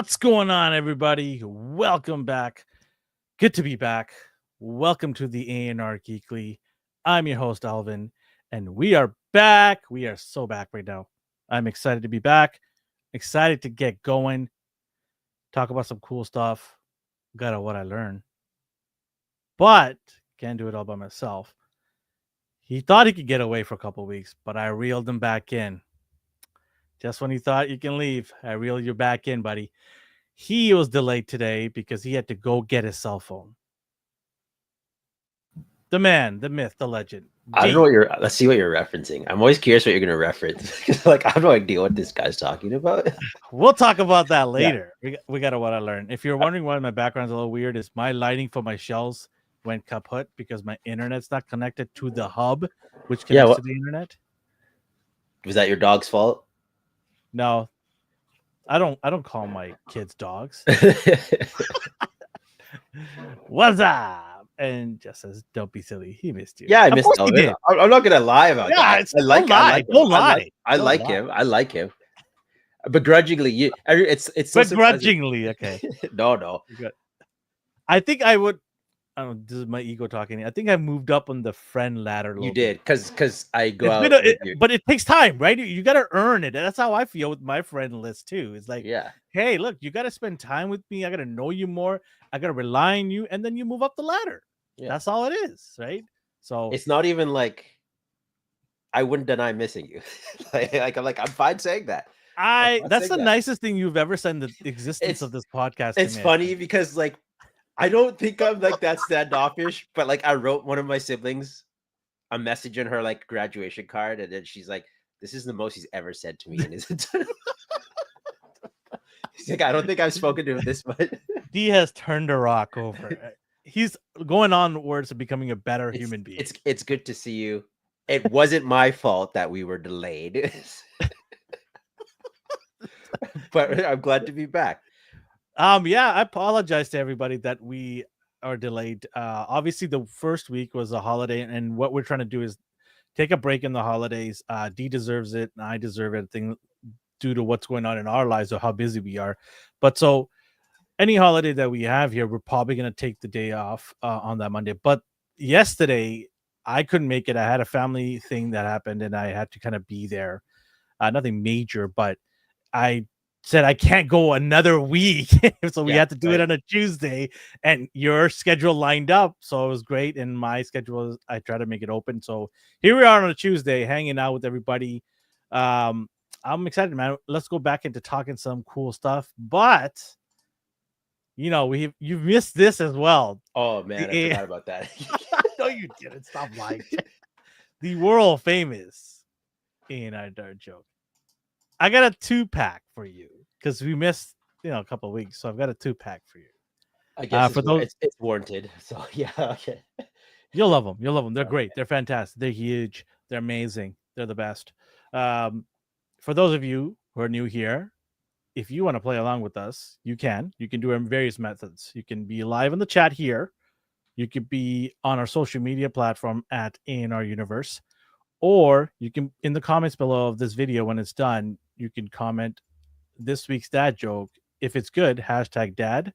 What's going on, everybody? Welcome back. Good to be back. Welcome to the ANR Geekly. I'm your host, Elvin, and we are back. We are so back right now. I'm excited to be back. Excited to get going. Talk about some cool stuff. Got what I learned. But can't do it all by myself. He thought he could get away for a couple weeks, but I reeled him back in. Just when he thought you can leave, I reeled you back in, buddy. He was delayed today because he had to go get his cell phone. The man, the myth, the legend. I don't know what let's see what you're referencing. I'm always curious what you're going to reference. Like, I have no idea what this guy's talking about. We'll talk about that later. Yeah. We got what I learned. If you're wondering why my background's a little weird, is my lighting for my shells went kaput because my internet's not connected to the hub, which connects to the internet. Was that your dog's fault? No. I don't call my kids dogs. What's up? And just says, "Don't be silly. He missed you." Yeah, I missed Elvin. I'm not gonna lie about that. Don't lie. I like him. I like him. Begrudgingly, it's begrudgingly. Okay. No. I think I would. I don't know, this is my ego talking. I think I moved up on the friend ladder. You did, because I go out. But it takes time, right? You got to earn it. That's how I feel with my friend list too. It's like, hey, look, you got to spend time with me. I got to know you more. I got to rely on you, and then you move up the ladder. Yeah. That's all it is, right? So it's not even like I wouldn't deny missing you. I'm fine saying that. That's the nicest thing you've ever said in the existence of this podcast. It's funny because I don't think I'm like that standoffish, but I wrote one of my siblings a message in her graduation card, and then she's like, "This is the most he's ever said to me in his entire." He's like, "I don't think I've spoken to him this much." D has turned a rock over. He's going onwards to becoming a better human being. It's good to see you. It wasn't my fault that we were delayed, but I'm glad to be back. Yeah, I apologize to everybody that we are delayed. Obviously the first week was a holiday, and what we're trying to do is take a break in the holidays. D deserves it, and I deserve it, due to what's going on in our lives or how busy we are. But so any holiday that we have here, we're probably going to take the day off on that Monday. But yesterday I couldn't make it. I had a family thing that happened, and I had to kind of be there. Nothing major, but I said I can't go another week. So we had to do it on a Tuesday, and your schedule lined up. So it was great. And my schedule, I try to make it open. So here we are on a Tuesday hanging out with everybody. I'm excited, man. Let's go back into talking some cool stuff. But you've missed this as well. Oh man, I forgot about that. No, you didn't. Stop lying. The world famous ANR joke. I got a 2-pack for you because we missed, a couple of weeks. So I've got a 2-pack for you. I guess it's warranted. So yeah, okay. You'll love them. You'll love them. They're great. They're fantastic. They're huge. They're amazing. They're the best. For those of you who are new here, if you want to play along with us, you can. You can do it in various methods. You can be live in the chat here. You could be on our social media platform at ANR Universe. Or you can, in the comments below of this video when it's done, you can comment this week's dad joke. If it's good, hashtag dad.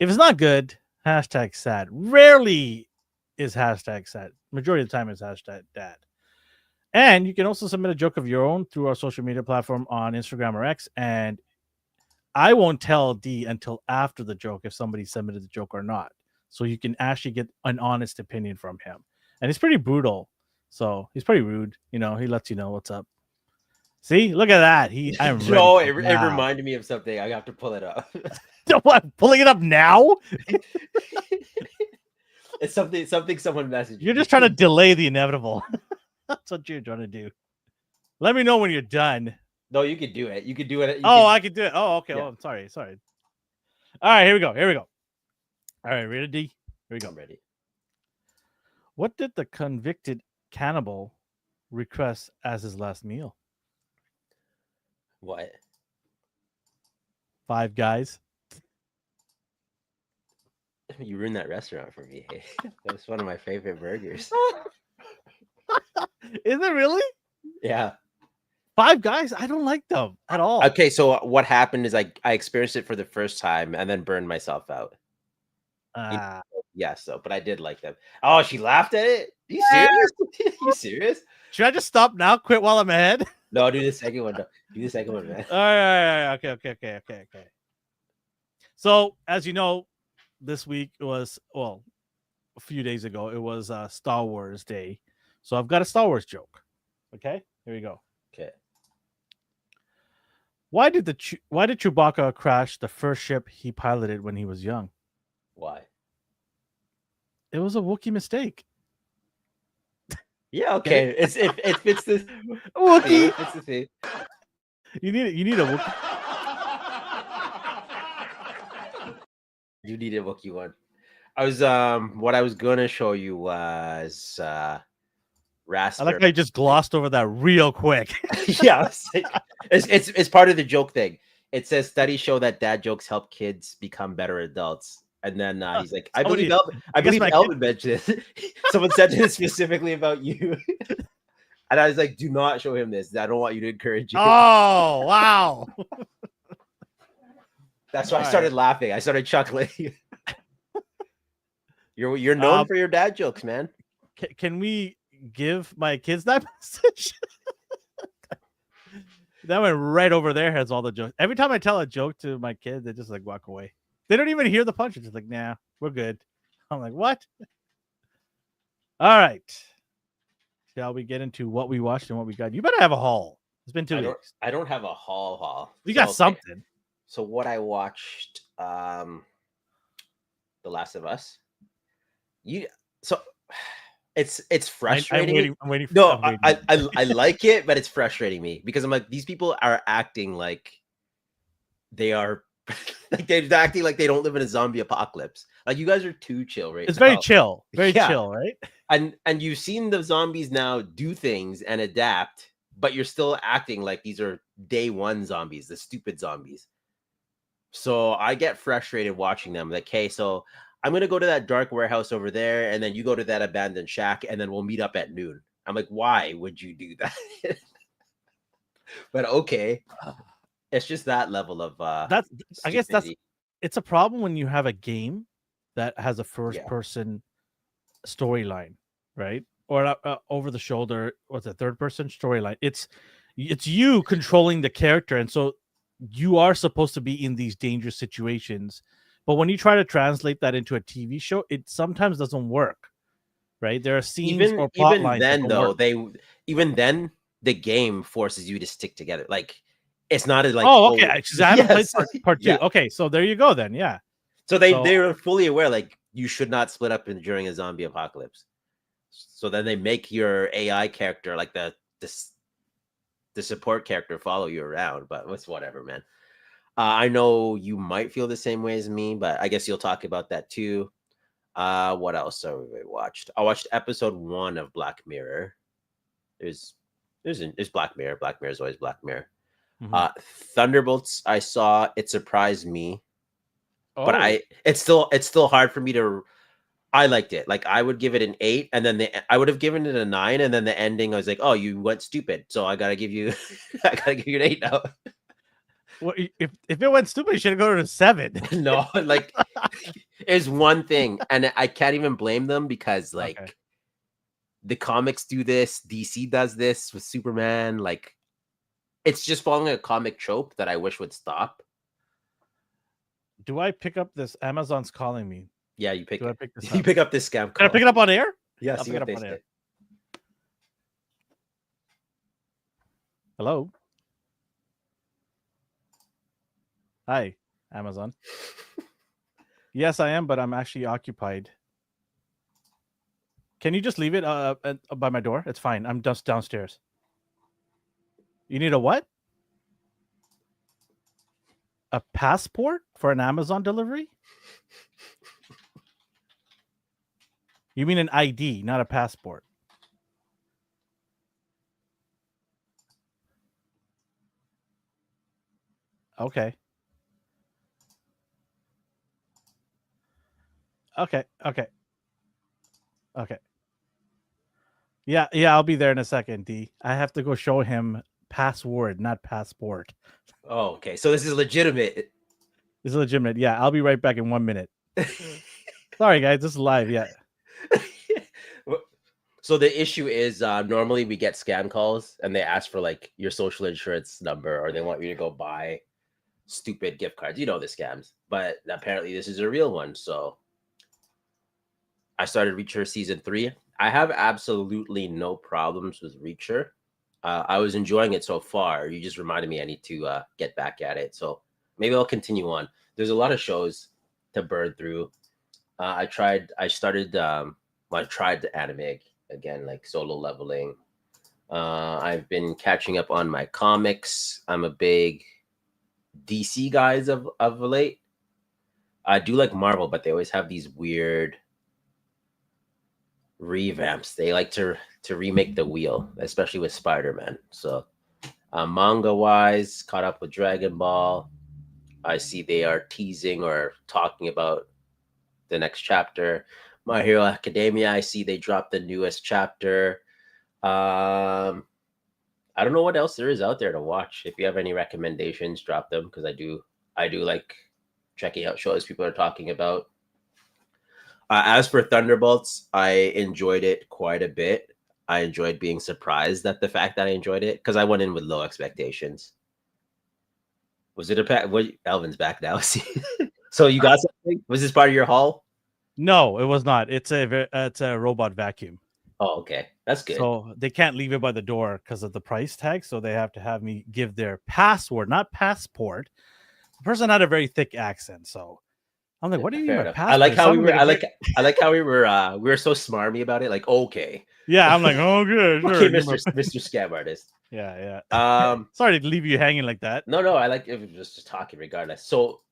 If it's not good, hashtag sad. Rarely is hashtag sad. Majority of the time it's hashtag dad. And you can also submit a joke of your own through our social media platform on Instagram or X. And I won't tell D until after the joke if somebody submitted the joke or not. So you can actually get an honest opinion from him. And he's pretty brutal. So he's pretty rude. He lets you know what's up. See, look at that. It reminded me of something. I have to pull it up. What? Pulling it up now? It's something someone messaged. You're just trying to delay the inevitable. That's what you're trying to do. Let me know when you're done. No, you could do it. You could do it. I could do it. Oh, okay. Yeah. Well, I'm sorry. All right, here we go. All right, ready, D? Here we go. I'm ready. What did the convicted cannibal request as his last meal? What? 5 Guys. You ruined that restaurant for me. That was one of my favorite burgers. Is it really? Yeah. Five Guys, I don't like them at all. Okay, so what happened is I experienced it for the first time and then burned myself out. Yeah, so but I did like them. Oh, she laughed at it? You serious? You serious? Should I just stop now? Quit while I'm ahead? No, do the second one. Do the second one, man. All right. Okay. So, as you know, this week was, well, a few days ago, it was Star Wars Day. So I've got a Star Wars joke. Okay, here we go. Okay. Why did Chewbacca crash the first ship he piloted when he was young? Why? It was a Wookiee mistake. Yeah, okay. It fits this Wookiee. It's the thing. You need a Wookiee. You need a Wookiee one. I was what I was gonna show you was Rasper. I like how you just glossed over that real quick. Yeah, it's part of the joke thing. It says studies show that dad jokes help kids become better adults. And then he's like, I believe Elvin mentioned it. Someone said it specifically about you. And I was like, do not show him this. I don't want you to encourage it. Oh, wow. That's why I started laughing. I started chuckling. You're known for your dad jokes, man. Can we give my kids that message? That went right over their heads, all the jokes. Every time I tell a joke to my kids, they just like walk away. They don't even hear the punch. It's just like, nah, we're good. I'm like, what? All right. Shall we get into what we watched and what we got? You better have a haul. It's been 2 weeks. I don't have a haul. You got something. So what I watched, The Last of Us. It's frustrating. I'm waiting. I like it, but it's frustrating me because I'm like, these people are acting like they are like they're acting like they don't live in a zombie apocalypse. Like, you guys are too chill right It's now. very chill. Very chill, right? And you've seen the zombies now do things and adapt, but you're still acting like these are day one zombies, the stupid zombies. So I get frustrated watching them. Like, hey, so I'm gonna go to that dark warehouse over there, and then you go to that abandoned shack, and then we'll meet up at noon. I'm like, why would you do that? But okay. It's just that level of that's I guess it's a problem when you have a game that has a first person storyline, right? Or over the shoulder, what's a third person storyline? It's you controlling the character, and so you are supposed to be in these dangerous situations. But when you try to translate that into a TV show, it sometimes doesn't work, right? There are scenes or plot lines. Even then, the game forces you to stick together. Like, it's not as like, oh, okay. I haven't played part 2. Yeah. Okay, so there you go then. Yeah. So they were fully aware, like, you should not split up during a zombie apocalypse. So then they make your AI character, like the support character, follow you around. But it's whatever, man. I know you might feel the same way as me, but I guess you'll talk about that too. What else have we watched? I watched episode 1 of Black Mirror. There's Black Mirror. Black Mirror is always Black Mirror. Mm-hmm. Thunderbolts, I saw. It surprised me, but it's still hard for me to. I liked it. Like, I would give it an 8, and then I would have given it a 9, and then the ending, I was like, oh, you went stupid, so I gotta give you an 8 now. Well, if it went stupid, you should go to a 7. No, like, it's one thing, and I can't even blame them because, like, the comics do this, DC does this with Superman. Like, it's just following a comic trope that I wish would stop. Do I pick up this? Amazon's calling me. Yeah, you pick up this scam call. Can I pick it up on air? Yes, pick it up on air. Hello. Hi, Amazon. Yes, I am, but I'm actually occupied. Can you just leave it by my door? It's fine. I'm just downstairs. You need a what? A passport for an Amazon delivery? You mean an ID, not a passport? Okay. Okay. Yeah, I'll be there in a second, D. I have to go show him password, not passport. Oh, okay. So this is legitimate. This is legitimate. Yeah, I'll be right back in 1 minute. Sorry, guys, this is live. Yeah. So the issue is normally we get scam calls and they ask for like your social insurance number or they want you to go buy stupid gift cards. You know the scams, but apparently this is a real one. So I started Reacher season 3. I have absolutely no problems with Reacher. I was enjoying it so far. You just reminded me I need to get back at it. So maybe I'll continue on. There's a lot of shows to burn through. I started, I tried the anime again, like Solo Leveling. I've been catching up on my comics. I'm a big DC guys of late. I do like Marvel, but they always have these weird revamps. They like to remake the wheel, especially with Spider-Man. So manga wise, caught up with Dragon Ball. I see they are teasing or talking about the next chapter. My Hero Academia, I see they dropped the newest chapter. I don't know what else there is out there to watch. If you have any recommendations, drop them because I do like checking out shows people are talking about. As for Thunderbolts, I enjoyed it quite a bit. I enjoyed being surprised at the fact that I enjoyed it because I went in with low expectations. Was it a pack? What Elvin's back now? So you got something? Was this part of your haul? No, it was not. It's a robot vacuum. Oh, okay, that's good. So they can't leave it by the door because of the price tag. So they have to have me give their password, not passport. The person had a very thick accent, so I'm like, "What do you mean by passport?" I like how we were. I like how we were so smarmy about it. Like, okay, yeah, I'm like, "Oh, good, sure." okay, Mr. Scam Artist. Yeah. Sorry to leave you hanging like that. No, I like it. Was just talking regardless. So,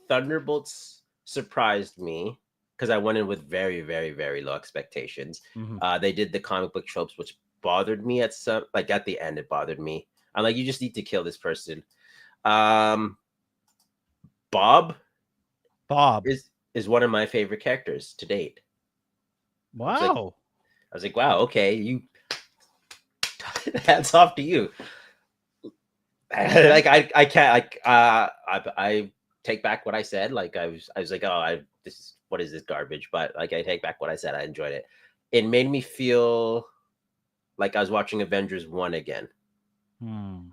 Thunderbolts surprised me because I went in with very, very, very low expectations. Mm-hmm. They did the comic book tropes, which bothered me at the end. It bothered me. I'm like, you just need to kill this person. Bob is one of my favorite characters to date. Wow. I was like, wow, okay, you hats off to you. Like I can't like I take back what I said. Like I was like, oh, what is this garbage? But like I take back what I said. I enjoyed it. It made me feel like I was watching Avengers 1 again.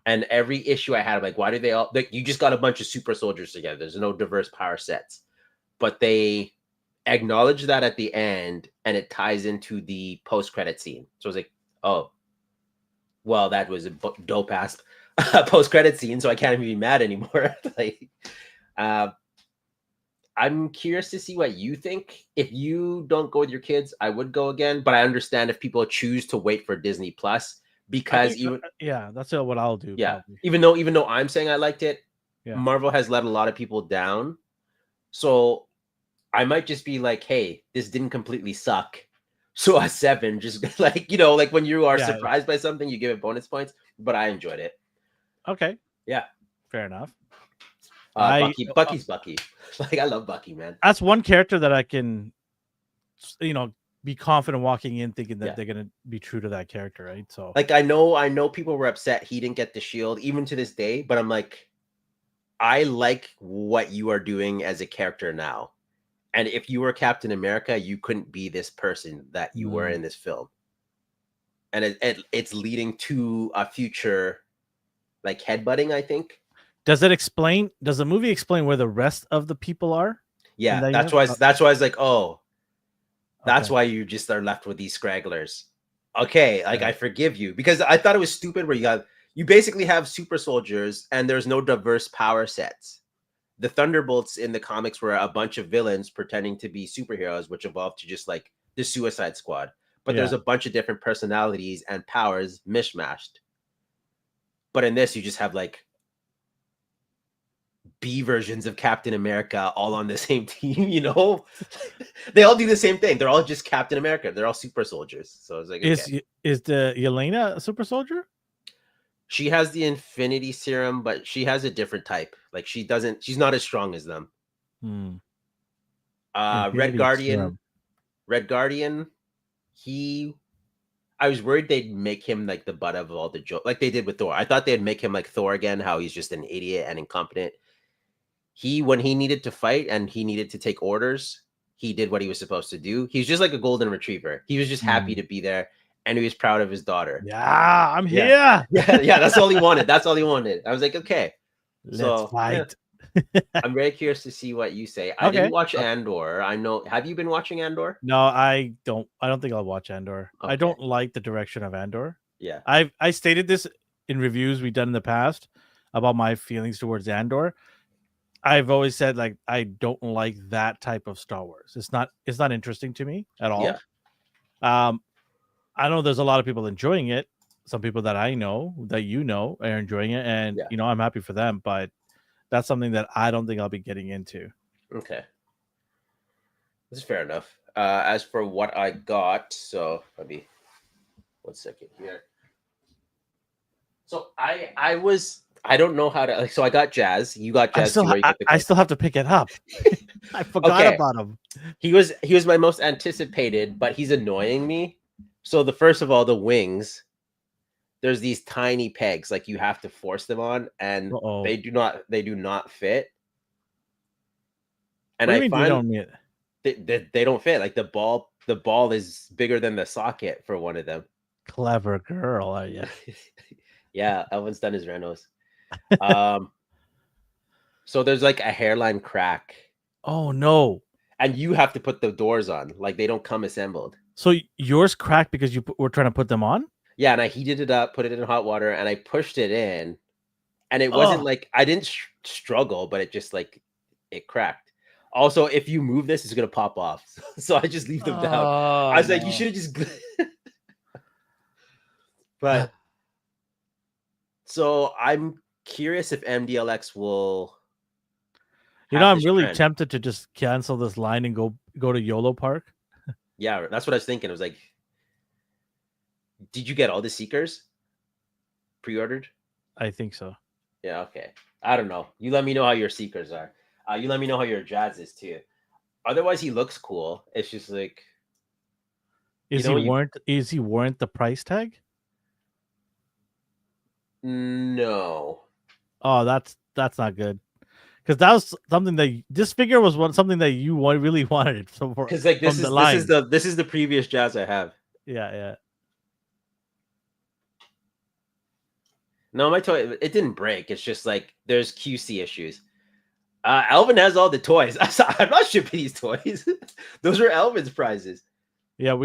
And every issue I had, I'm like, why do they all like you just got a bunch of super soldiers together? There's no diverse power sets. But they acknowledge that at the end and it ties into the post-credit scene. So I was like, oh, well, that was a dope ass post-credit scene, so I can't even be mad anymore. Like, I'm curious to see what you think. If you don't go with your kids, I would go again, but I understand if people choose to wait for Disney Plus because that's what I'll do. Yeah, probably. even though I'm saying I liked it, Marvel has let a lot of people down. So I might just be like, hey, this didn't completely suck. So a 7, just like, like when you are surprised by something, you give it bonus points, but I enjoyed it. Okay. Yeah. Fair enough. Bucky's Bucky. Like, I love Bucky, man. That's one character that I can, be confident walking in thinking that they're going to be true to that character, right? So like, I know people were upset he didn't get the shield even to this day, but I'm like, I like what you are doing as a character now. And if you were Captain America, you couldn't be this person that you were in this film. And it's leading to a future like headbutting, I think. Does the movie explain where the rest of the people are? Yeah, that's why I was like, oh, that's why you just are left with these scragglers. Okay, like I forgive you. Because I thought it was stupid where you basically have super soldiers and there's no diverse power sets. The Thunderbolts in the comics were a bunch of villains pretending to be superheroes, which evolved to just like the Suicide Squad. But there's a bunch of different personalities and powers mishmashed. But in this, you just have like B versions of Captain America all on the same team, They all do the same thing. They're all just Captain America. They're all super soldiers. So it's like, is the Yelena a super soldier? She has the Infinity Serum, but she has a different type. Like she's not as strong as them. Red Guardian, I was worried they'd make him like the butt of all the jokes, like they did with Thor. I thought they'd make him like Thor again, how he's just an idiot and incompetent. When he needed to fight and he needed to take orders, he did what he was supposed to do. He's just like a golden retriever. He was just happy to be there, and he was proud of his daughter. Yeah, I'm here. Yeah. That's all he wanted. That's all he wanted. I was like, okay, Let's fight. I'm very curious to see what you say. I didn't watch Andor. I know. Have you been watching Andor? No, I don't. I don't think I'll watch Andor. Okay. I don't like the direction of Andor. Yeah. I stated this in reviews we've done in the past about my feelings towards Andor. I've always said like I don't like that type of Star Wars. It's not interesting to me at all. Yeah. I know there's a lot of people enjoying it. Some people that I know that you know are enjoying it, and you know I'm happy for them. But that's something that I don't think I'll be getting into. Okay, this is fair enough. As for what I got, so let me 1 second here. So I don't know how to like. So I got Jazz. You got Jazz. I still have to pick it up. I forgot about him. He was my most anticipated, but he's annoying me. So first of all, the wings. There's these tiny pegs, like you have to force them on, and they do not fit. And what do you mean they don't fit. Like the ball is bigger than the socket for one of them. Clever girl, are you? Yeah, Elvin's done his renos. So there's like a hairline crack. Oh no! And you have to put the doors on, like they don't come assembled. So yours cracked because you were trying to put them on? Yeah, and I heated it up, put it in hot water, and I pushed it in, and it wasn't like I didn't struggle, but it just like it cracked. Also, if you move this, it's gonna pop off. So I just leave them down. I was like, you should have just. But so I'm curious if MDLX will. You know, I'm really tempted to just cancel this line and go to YOLO Park. Yeah, that's what I was thinking. I was like, did you get all the Seekers pre-ordered? I think so. Yeah, okay. I don't know. You let me know how your Seekers are. You let me know how your Jazz is too. Otherwise, he looks cool. It's just like, is he warrant the price tag? No. Oh, that's not good. Because that was something that this figure was something that you really wanted. Because like this is the previous Jazz I have. Yeah. No, my toy it didn't break. It's just like there's QC issues. Elvin has all the toys. I'm not shipping these toys. Those are Elvin's prizes. Yeah,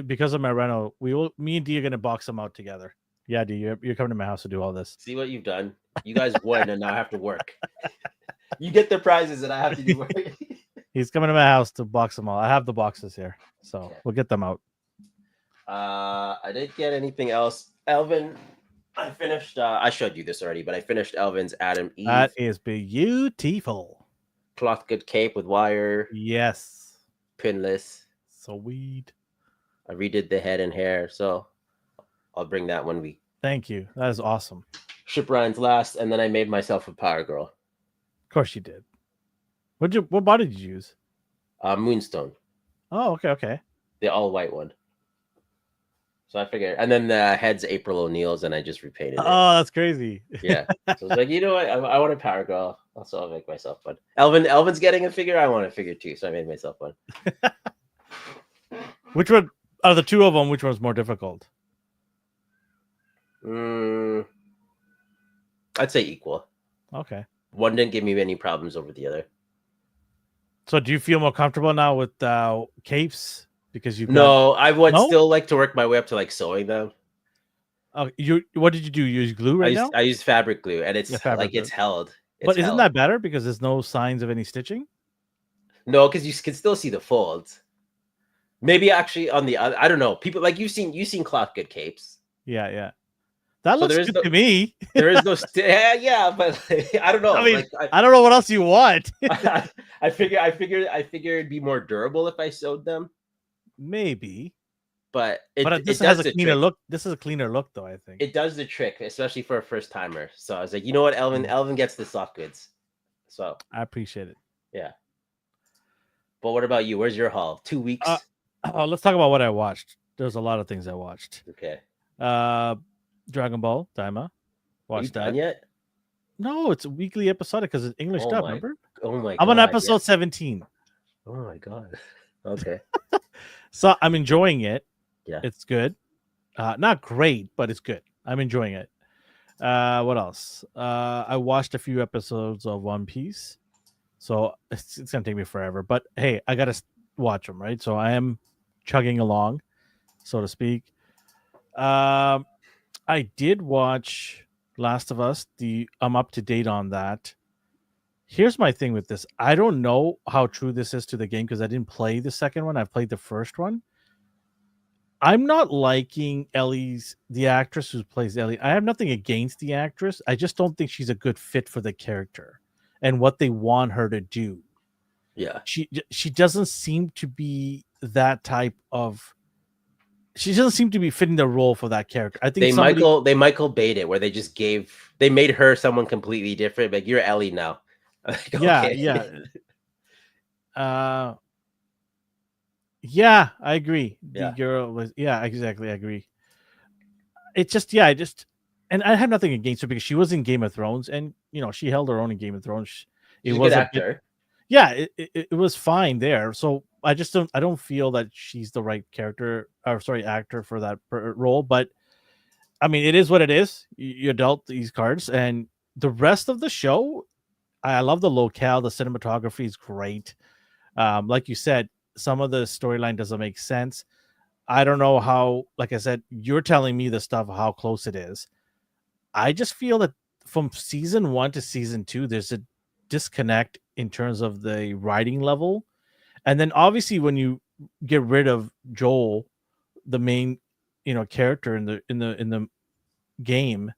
because of my rental, me and D are gonna box them out together. Yeah, D, you're coming to my house to do all this. See what you've done. You guys won, and now I have to work. You get the prizes, and I have to do work. He's coming to my house to box them all. I have the boxes here, so we'll get them out. I didn't get anything else. Elvin, I finished. I showed you this already, but I finished Elvin's Adam Eve. That is beautiful. Cloth good cape with wire. Yes. Pinless. Sweet. I redid the head and hair, so I'll bring that one week. Thank you. That is awesome. Ship Ryan's last, and then I made myself a Power Girl. Of course you did. What body did you use? Moonstone. Oh, okay. The all white one. So I figured, and then the head's April O'Neil's, and I just repainted it. Oh, that's crazy. Yeah. So I was like, you know what? I want a Power Girl. Also, I'll make myself one. Elvin's getting a figure. I want a figure too, so I made myself one. Which one out of the two of them? Which one's more difficult? I'd say equal. Okay. One didn't give me any problems over the other. So, do you feel more comfortable now with capes? Because I would still like to work my way up to like sewing them. Oh, what did you do? You use glue now? I use fabric glue, and it's it's held. But isn't that better because there's no signs of any stitching? No, because you can still see the folds. Maybe actually on the other, I don't know. People like you've seen cloth good capes. Yeah. That looks good to me. There is no yeah, but I don't know. I mean, I don't know what else you want. I figure it'd be more durable if I sewed them. Maybe. But this has a cleaner look. This is a cleaner look, though. I think it does the trick, especially for a first timer. So I was like, you know what, Elvin gets the soft goods. So I appreciate it. Yeah. But what about you? Where's your haul? 2 weeks. Let's talk about what I watched. There's a lot of things I watched. Okay. Dragon Ball Daima. Are you Watched done that. yet? No, it's a weekly episodic because it's English Oh dub. my. Remember? Oh my I'm on god. episode Yeah. 17, Oh my god. Okay. so I'm enjoying it. Yeah. It's good. Not great, but it's good. I'm enjoying it. What else? I watched a few episodes of One Piece, so it's gonna take me forever. But hey, I gotta watch them, right? So I am chugging along, so to speak. Um, I did watch Last of Us. I'm up to date on that. Here's my thing with this. I don't know how true this is to the game because I didn't play the second one. I've played the first one. I'm not liking the actress who plays Ellie. I have nothing against the actress. I just don't think she's a good fit for the character and what they want her to do. Yeah. She doesn't seem to be that type of. She doesn't seem to be fitting the role for that character. I think they Michael Bayed it where they made her someone completely different. Like, you're Ellie now. Like, Yeah, okay. yeah. Yeah, I agree. The Yeah. girl was exactly. I agree. It's just and I have nothing against her because she was in Game of Thrones and she held her own in Game of Thrones. It She's a was good a actor. it was fine there. So I don't feel that she's the right actor for that role. But I mean, it is what it is. You dealt these cards, and the rest of the show, I love the locale. The cinematography is great. Like you said, some of the storyline doesn't make sense. I don't know how, like I said, you're telling me the stuff, how close it is. I just feel that from season 1 to season 2, there's a disconnect in terms of the writing level. And then obviously when you get rid of Joel, the main, character in the game,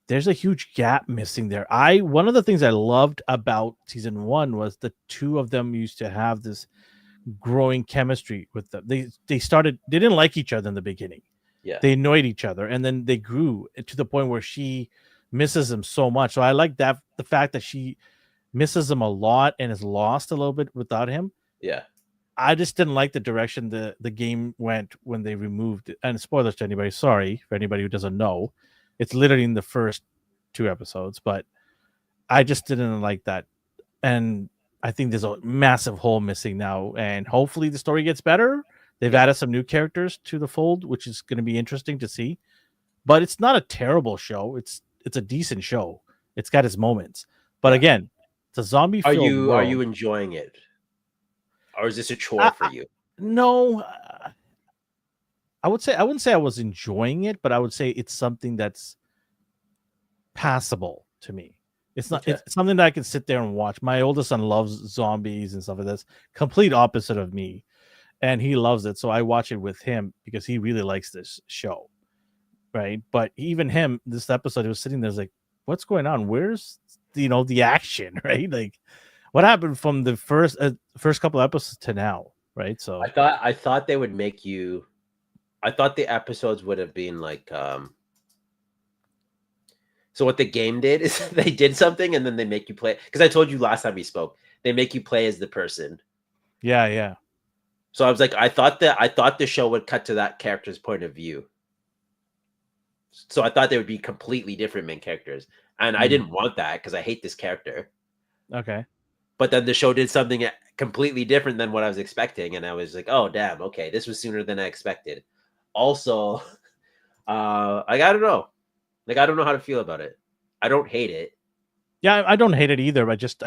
there's a huge gap missing there. One of the things I loved about season 1 was the two of them used to have this growing chemistry with them. They didn't like each other in the beginning. Yeah. They annoyed each other, and then they grew to the point where she misses him so much. So I like that, the fact that she misses him a lot and is lost a little bit without him. Yeah. I just didn't like the direction the game went when they removed it. And spoilers to anybody, sorry for anybody who doesn't know. It's literally in the first 2 episodes, but I just didn't like that. And I think there's a massive hole missing now, and hopefully the story gets better. They've added some new characters to the fold, which is going to be interesting to see. But it's not a terrible show. It's a decent show. It's got its moments. But again, it's a zombie Are filled world. you enjoying it? Or is this a chore for you? No. I wouldn't say I was enjoying it, but I would say it's something that's passable to me. It's not. Okay. It's something that I can sit there and watch. My oldest son loves zombies and stuff like this. Complete opposite of me, and he loves it. So I watch it with him because he really likes this show, right? But even him, this episode, he was sitting there like, "What's going on? Where's the action?" Right? Like, what happened from the first couple episodes to now, right? So I thought they would make you. I thought the episodes would have been like. So what the game did is they did something and then they make you play. Because I told you last time we spoke, they make you play as the person. Yeah. So I was like, I thought the show would cut to that character's point of view. So I thought they would be completely different main characters, and I didn't want that because I hate this character. Okay. But then the show did something completely different than what I was expecting, and I was like, oh damn, okay, this was sooner than I expected. Also, I don't know. Like, I don't know how to feel about it. I don't hate it. Yeah, I don't hate it either. I just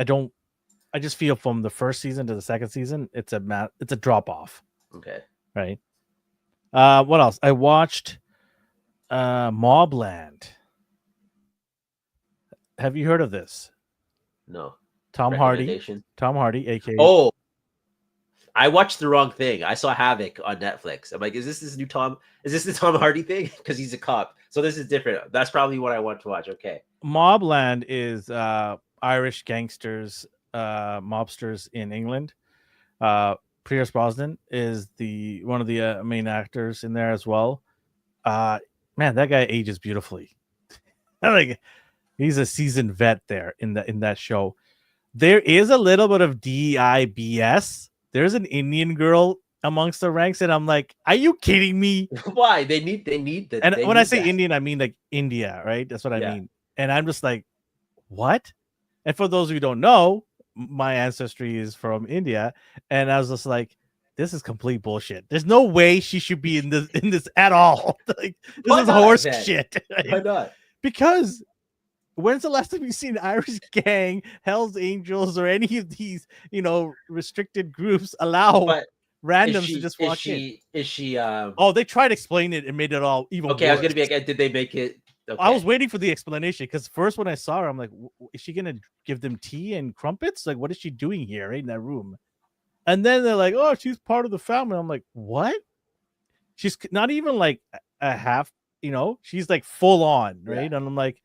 feel from the first season to the second season, it's a drop off. Okay. Right. What else? I watched Mobland. Have you heard of this? No. Tom Hardy, aka. Oh, I watched the wrong thing. I saw Havoc on Netflix. I'm like, is this the Tom Hardy thing? Because he's a cop. So this is different. That's probably what I want to watch. Okay. Mobland is Irish gangsters, mobsters in England. Pierce Brosnan is one of the main actors in there as well. Man, that guy ages beautifully. Like, he's a seasoned vet there in that show. There is a little bit of DIBS. There's an Indian girl amongst the ranks, and I'm like, are you kidding me? Why? They need that. And They when I need say that. Indian, I mean like India, right? That's what I Yeah. mean. And I'm just like, what? And for those who don't know, my ancestry is from India, and I was just like, this is complete bullshit. There's no way she should be in this at all. Like, this Why is not, horse man? shit. Why Right? not? Because when's the last time you've seen Irish Gang, Hell's Angels, or any of these, restricted groups allow But randoms to just walk in? is she Oh, they tried to explain it and made it all even okay, I was worse. gonna be like, did they make it I was okay? waiting for the explanation because first when I saw her, I'm like, is she gonna give them tea and crumpets? Like, what is she doing here, right in that room? And then they're like, oh, she's part of the family. I'm like, what? She's not even like a half, she's like full on, right? Yeah. And I'm like,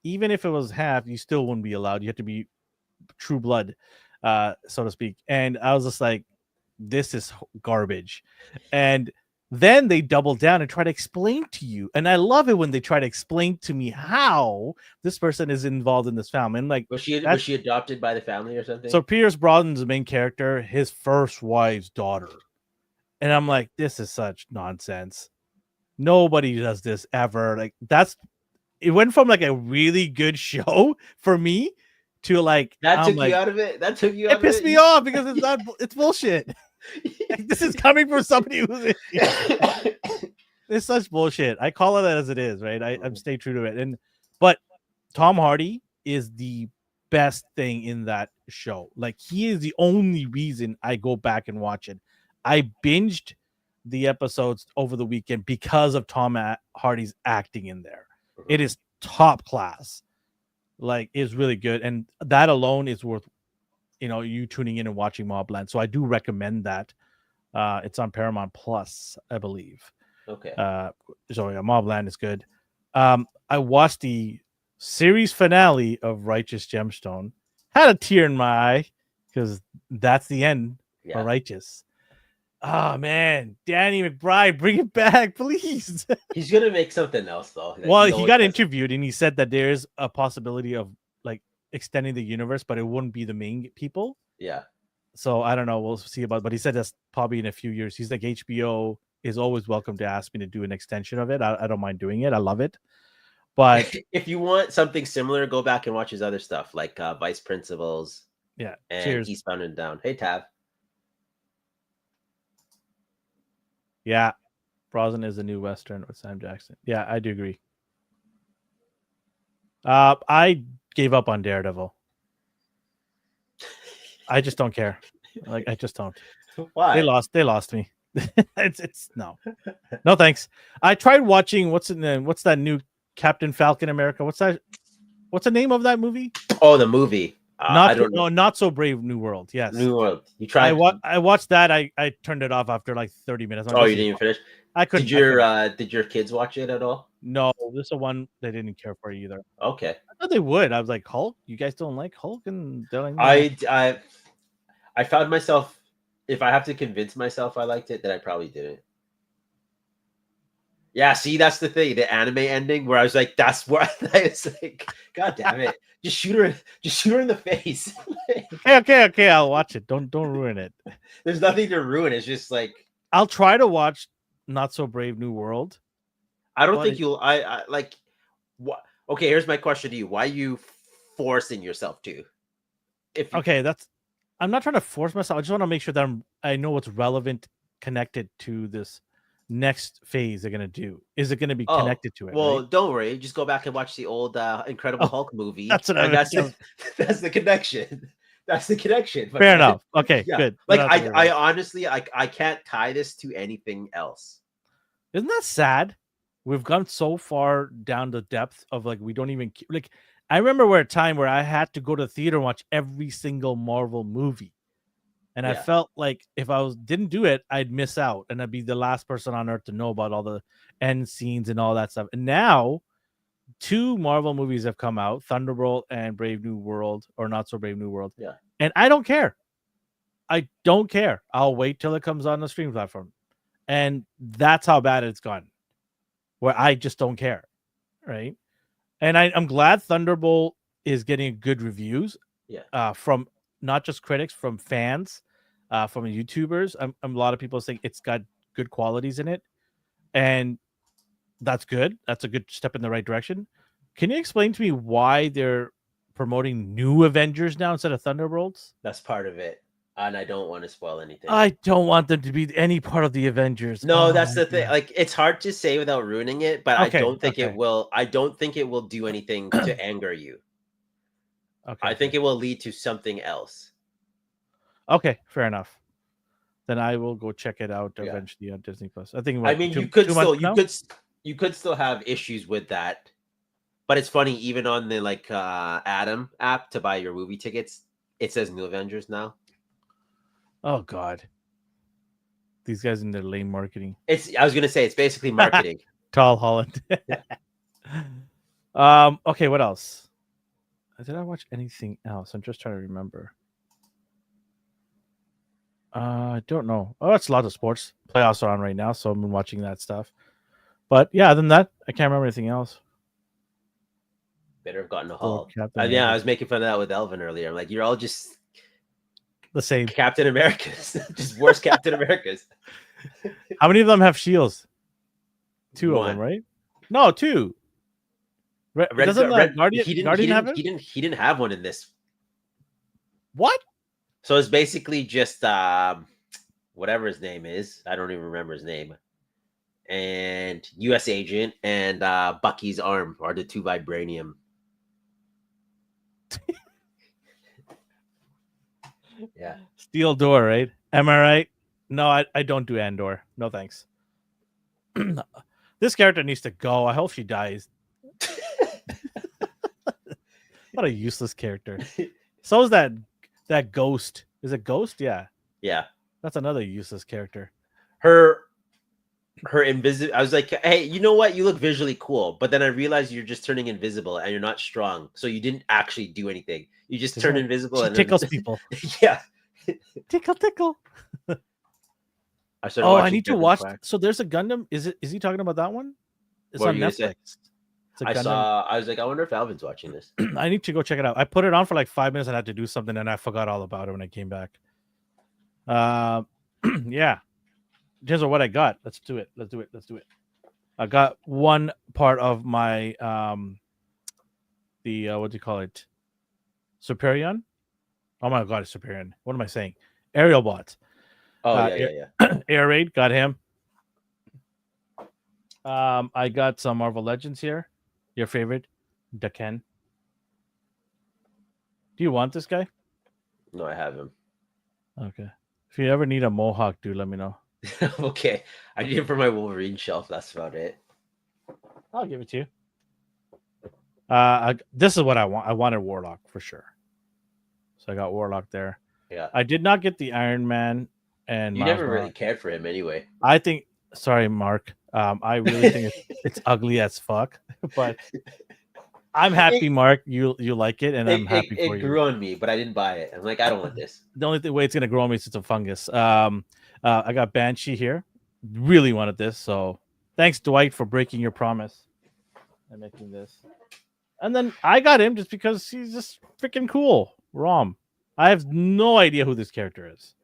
even if it was half, you still wouldn't be allowed. You have to be true blood, so to speak. And I was just like, this is garbage. And then they double down and try to explain to you. And I love it when they try to explain to me how this person is involved in this family. And like, Was that's she adopted by the family or something? so Pierce Brosnan's the main character, his first wife's daughter. And I'm like, this is such nonsense. Nobody does this ever. Like, it went from like a really good show for me to like, That I'm took like, you out of it. That took you out it of pissed it. me off because it's bullshit. Like, this is coming from somebody who's it's such bullshit. I call it as it is, right? I'm stay true to it. But Tom Hardy is the best thing in that show. Like, he is the only reason I go back and watch it. I binged the episodes over the weekend because of Tom Hardy's acting in there. It is top class. Like, it's really good, and that alone is worth you tuning in and watching Mobland. So I do recommend that. It's on Paramount Plus, I believe. Okay. So yeah, Mobland is good. I watched the series finale of Righteous Gemstone. Had a tear in my eye because that's the end for Righteous. Oh man, Danny McBride, bring it back, please. He's gonna make something else though. Well, he got interviewed and he said that there's a possibility of like extending the universe, but it wouldn't be the main people. Yeah. So I don't know. We'll see about. But he said that's probably in a few years. He's like, HBO is always welcome to ask me to do an extension of it. I don't mind doing it. I love it. But if you want something similar, go back and watch his other stuff like Vice Principals. Yeah. And Cheers. Eastbound and Down. Hey Tav. Yeah. Brosnan is a new Western with Sam Jackson. Yeah, I do agree. I gave up on Daredevil. I just don't care. Like, I just don't. Why? They lost me. it's no thanks. I tried watching what's that new Captain Falcon America? What's the name of that movie? Oh, the movie. Not So Brave New World. Yes, New World. You tried. I watched that. I turned it off after like 30 minutes. You didn't even finish. I couldn't. Did your kids watch it at all? No, this is the one they didn't care for either. Okay. I thought they would. I was like, Hulk. You guys don't like Hulk, and they're like, no. I found myself, if I have to convince myself I liked it, then I probably didn't. Yeah, see, that's the thing. The anime ending where I was like, that's where I was like, God damn it. Just shoot her in the face. Okay, I'll watch it. Don't ruin it. There's nothing to ruin. It's just like, I'll try to watch Not So Brave New World. I don't think you'll I like what. Okay, here's my question to you. Why are you forcing yourself to? I'm not trying to force myself. I just want to make sure that I know what's relevant, connected to this next phase they're gonna do. Is it gonna be connected to it? Well, right? Don't worry. Just go back and watch the old Incredible Hulk movie. That's what that's the connection. That's the connection. Fair enough. Okay, yeah. Good. Like I honestly I can't tie this to anything else. Isn't that sad? We've gone so far down the depth of like we don't even like. I remember a time where I had to go to the theater and watch every single Marvel movie. And I felt like if I didn't do it, I'd miss out and I'd be the last person on earth to know about all the end scenes and all that stuff. And now 2 Marvel movies have come out, Thunderbolt and Brave New World, or Not So Brave New World. Yeah. And I don't care. I don't care. I'll wait till it comes on the stream platform. And that's how bad it's gone. Where I just don't care. Right. And I'm glad Thunderbolt is getting good reviews. Yeah. From not just critics, from fans. from YouTubers. A lot of people saying it's got good qualities in it, and that's good. That's a good step in the right direction. Can you explain to me why they're promoting new Avengers now instead of Thunderbolts? That's part of it, and I don't want to spoil anything. I don't want them to be any part of the Avengers. No, Oh that's my the thing. God. Like, it's hard to say without ruining it, but I Okay, don't think it okay, will. I don't think it will do anything to anger you. okay, I think okay. it will lead to something else. Okay, fair enough. Then I will go check it out Yeah. eventually on Disney Plus. I think I what mean, you 2 could 2 months still, from now? you could still have issues with that. But it's funny, even on the like Adam app to buy your movie tickets, it says New Avengers now. Oh God, these guys in their lame marketing. I was gonna say it's basically marketing. Tall Holland. Yeah. Okay, what else? Did I watch anything else? I'm just trying to remember. I don't know. Oh, it's a lot of sports. Playoffs are on right now, so I've been watching that stuff. But yeah, other than that, I can't remember anything else. Better have gotten a Or haul. Captain Yeah, I America. was making fun of that with Elvin earlier. I'm like, you're all just The same. Captain Americas, just worse Captain Americas. How many of them have shields? 2 of them, One. right? No, 2. Doesn't Guardian have it? He didn't have one in this. What? So it's basically just whatever his name is. I don't even remember his name. And U.S. Agent and Bucky's arm are the 2 vibranium. Yeah. Steel door, right? Am I right? No, I don't do Andor. No thanks. This character needs to go. I hope she dies. What a useless character. So is that Ghost. Is it Ghost? Yeah. Yeah. That's another useless character. Her invisible. I was like, hey, you know what? You look visually cool, but then I realized you're just turning invisible and you're not strong, so you didn't actually do anything. You just turn invisible She and tickles people. Yeah. Tickle. I started Oh, watching I need to Gundam watch. Quack. So there's a Gundam. Is he talking about that one? It's What were on you gonna say? Netflix. It's a Gundam. I was like, I wonder if Alvin's watching this. I need to go check it out. I put it on for like 5 minutes and I had to do something and I forgot all about it when I came back. Yeah. In terms of what I got, let's do it. I got one part of my the what do you call it? Superion? Oh my god, it's Superion. What am I saying? Aerial bot. Oh yeah. Air raid, got him. I got some Marvel Legends here. Your favorite, Daken. Do you want this guy? No, I have him. Okay. If you ever need a mohawk, dude, let me know. Okay, I need him for my Wolverine shelf. That's about it. I'll give it to you. This is what I want. I wanted Warlock for sure. So I got Warlock there. Yeah. I did not get the Iron Man and You Miles never Morales. really cared for him anyway. I think. Sorry, Mark. I really think it's ugly as fuck. But I'm happy, Mark. You like it, and I'm happy for It you. grew on me, but I didn't buy it. I'm like, I don't want this. The only way it's gonna grow on me is it's a fungus. I got Banshee here. Really wanted this, so thanks, Dwight, for breaking your promise and making this. And then I got him just because he's just freaking cool. Rom. I have no idea who this character is.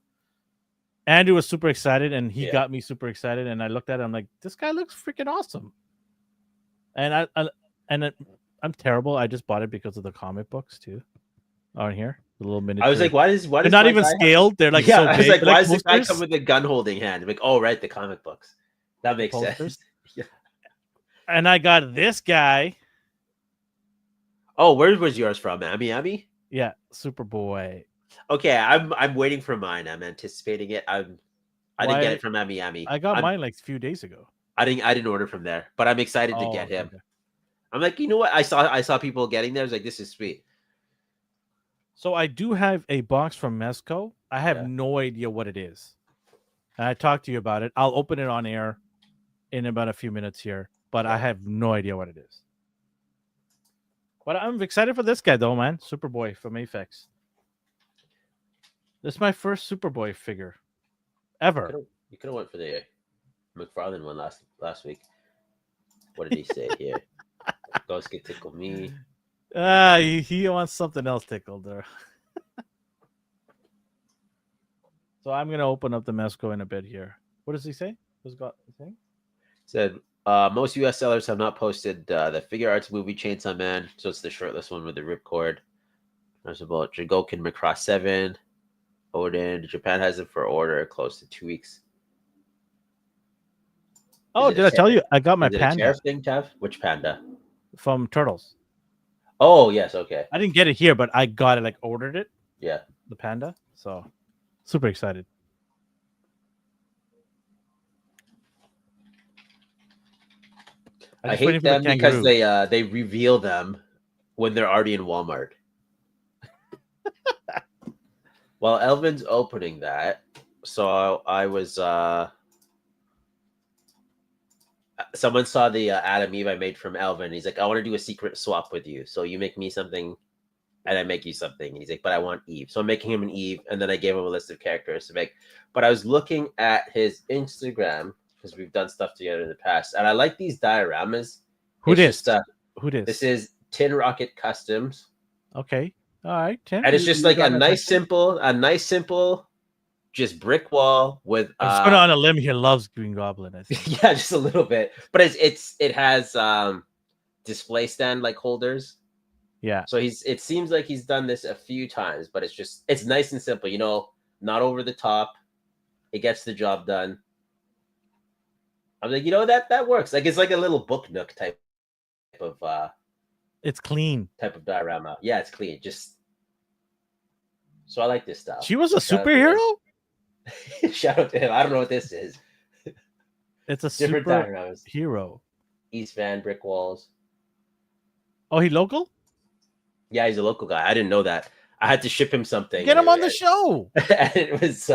Andrew was super excited, and he got me super excited. And I looked at it, I'm like, this guy looks freaking awesome. And I'm terrible. I just bought it because of the comic books too. On here, the little miniature. I was like, why does they're not even scaled? They're like so big. I was like, they're why like does the guy posters. come with a gun holding hand? I'm like, oh right, the comic books. That makes sense. Yeah. And I got this guy. Oh, where was yours from? Ami? Yeah, Superboy. Okay, I'm waiting for mine. I'm anticipating it. I didn't get it from Ami. I got mine like a few days ago. I didn't order from there, but I'm excited to get him. Okay. I'm like, you know what? I saw people getting there. I was like, this is sweet. So I do have a box from Mezco. I have no idea what it is. And I talked to you about it. I'll open it on air in about a few minutes here, but I have no idea what it is. But I'm excited for this guy though, man. Superboy from Aphex. This is my first Superboy figure ever. You could have went for the McFarlane one last week. What did he say here? Ghost could tickle me. He wants something else tickled there. So I'm gonna open up the Mezco in a bit here. What does he say? What's got the thing? Said most U.S. sellers have not posted the figure arts movie Chainsaw Man, so it's the shirtless one with the ripcord. There's about Jigokin Macross 7, Odin. Japan has it for order close to 2 weeks. Oh, did I tell you? I got my Is it a panda tariff thing, Tav? Which panda? from Turtles. Oh, yes, okay. I didn't get it here, but I got it, like ordered it, Yeah. the panda. So super excited. I just waiting hate for the them because kangaroo. they reveal them when they're already in Walmart. Well, Elvin's opening that, so I was someone saw the Adam Eve I made from Elvin. He's like, I want to do a secret swap with you. So you make me something and I make you something. And he's like, but I want Eve. So I'm making him an Eve. And then I gave him a list of characters to make. But I was looking at his Instagram because we've done stuff together in the past. And I like these dioramas. Who It's this? just Who this? this is Tin Rocket Customs. Okay. All right, Tim. And it's just like a nice simple, just brick wall with I'm just going on a limb here. Loves Green Goblin. I think. yeah, just a little bit. But it has display stand like holders. Yeah. So it seems like he's done this a few times, but it's nice and simple, not over the top. It gets the job done. I'm like, that works. Like it's like a little book nook type of it's clean. Type of diorama. Yeah, it's clean. So I like this style. She was a superhero? Shout out to him. I don't know what this is. It's a different dioramas. Hero. East Van brick walls. Oh, he local? Yeah, he's a local guy. I didn't know that. I had to ship him something. Get him on the show. And it was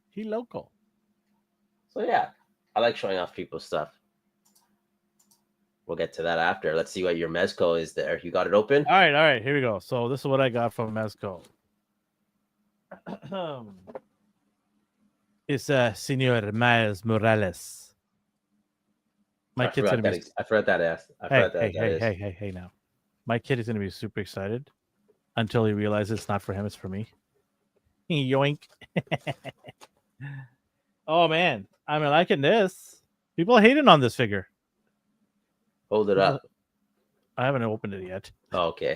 he local. So yeah, I like showing off people's stuff. We'll get to that after. Let's see what your Mezco is there. You got it open? All right. Here we go. So this is what I got from Mezco. It's Senor Miles Morales. My kid's gonna be. I forgot that ass. Hey now. My kid is gonna be super excited until he realizes it's not for him, it's for me. Yoink. Oh man, I'm liking this. People are hating on this figure. Hold it up. I haven't opened it yet. Oh, okay.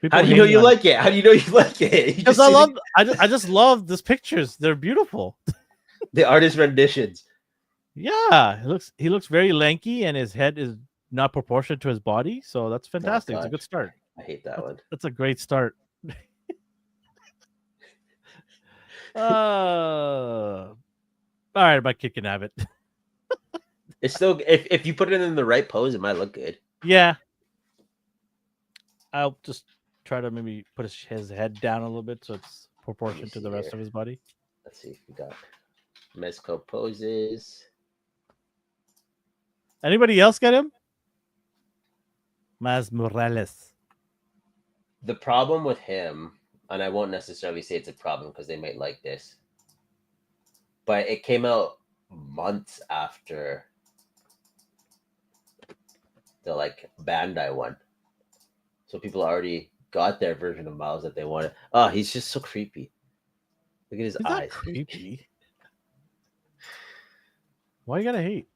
People How do you know you like it? How do you know you like it? Because I just love these pictures. They're beautiful. The artist renditions. Yeah, he looks very lanky, and his head is not proportioned to his body. So that's fantastic. It's a good start. I hate that one. That's a great start. All right, my kid can have it. It's still if you put it in the right pose, it might look good. Yeah. I'll just try to maybe put his head down a little bit so it's proportioned to the rest of his body. Let's see if we got Mezco poses. Anybody else get him? Miles Morales. The problem with him, and I won't necessarily say it's a problem because they might like this, but it came out months after the Bandai one. So people already got their version of Miles that they wanted. Oh, he's just so creepy. Look at his eyes. Not creepy. Why you gotta hate?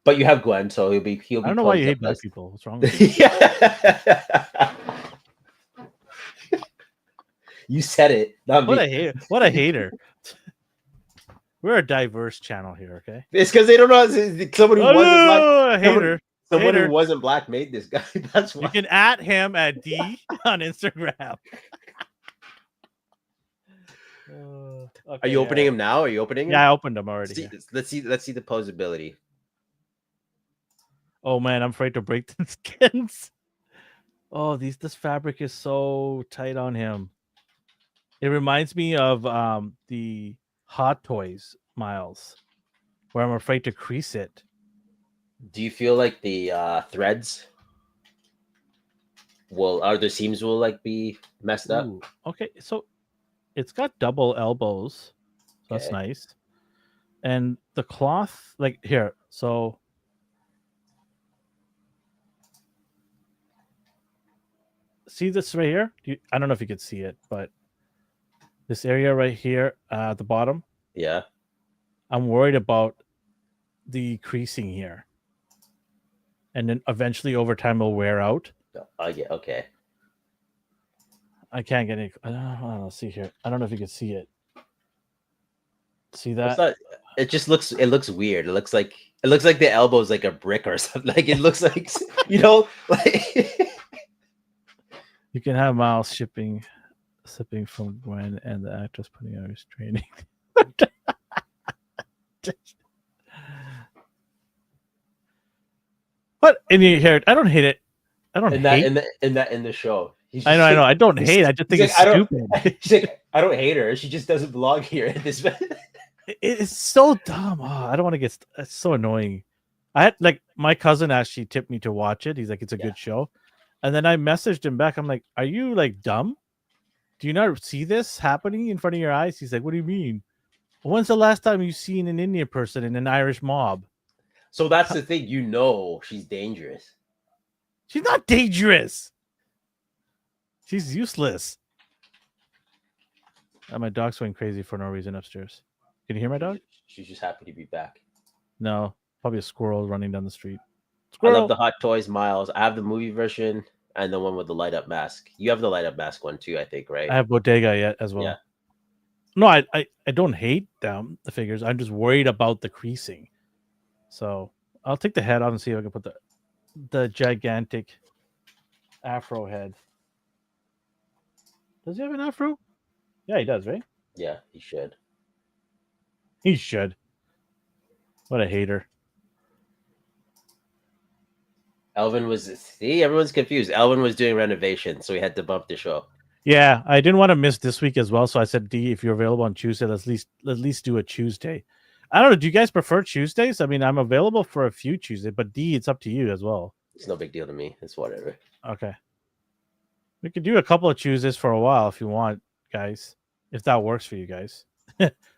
But you have Gwen, so he'll be. I don't know why you hate black people. What's wrong with you? Yeah. You said it. Not what me. a hater! What a hater! We're a diverse channel here, okay? It's because they don't know someone who wasn't black. Hater. Someone who wasn't black made this guy. That's why. You can at him at D on Instagram. Okay, are you opening him now? Are you opening him? Yeah, I opened him already. Let's see the posability. Oh man, I'm afraid to break the skins. Oh, this fabric is so tight on him. It reminds me of the Hot Toys Miles, where I'm afraid to crease it. Do you feel like the threads the seams will be messed up? Ooh, okay, so it's got double elbows. So that's nice. And the cloth, here, so see this right here? I don't know if you could see it, but This area right here at the bottom, Yeah. I'm worried about the creasing here. And then eventually over time it'll wear out. I get okay. I can't get any. I don't know. See here. I don't know if you can see it. See It's that? not. It just looks. It looks weird. It looks like the elbow is like a brick or something. Like it looks like like. You can have Miles sipping from Gwen and the actress putting out his training. What? And you hear it? I don't hate it. I don't hate. In the show. I know. I don't hate. I just think it's stupid. She's like, I don't hate her. She just doesn't belong here at this. It's so dumb. Oh, I don't want to get. It's so annoying. I had like my cousin actually tipped me to watch it. He's like, it's a good show, and then I messaged him back. I'm like, are you like dumb? Do you not see this happening in front of your eyes? He's like, what do you mean? When's the last time you seen an Indian person in an Irish mob? So that's the thing. You know, she's dangerous. She's not dangerous. She's useless. My dog's going crazy for no reason upstairs. Can you hear my dog? She's just happy to be back. No, probably a squirrel running down the street. Squirrel. I love the Hot Toys, Miles. I have the movie version and the one with the light up mask. You have the light up mask one too, I think, right? I have Bodega yet as well. Yeah. No, I don't hate them, the figures. I'm just worried about the creasing. So I'll take the head off and see if I can put the gigantic afro head. Does he have an afro? Yeah, he does, right? Yeah, he should. He should. What a hater. Elvin was, see, everyone's confused. Elvin was doing renovation, so we had to bump the show. Yeah, I didn't want to miss this week as well, so I said, D, if you're available on Tuesday, let's at least do a Tuesday. I don't know. Do you guys prefer Tuesdays? I mean, I'm available for a few Tuesdays, but D, it's up to you as well. It's no big deal to me. It's whatever. Okay. We could do a couple of Tuesdays for a while if you want, guys. If that works for you guys.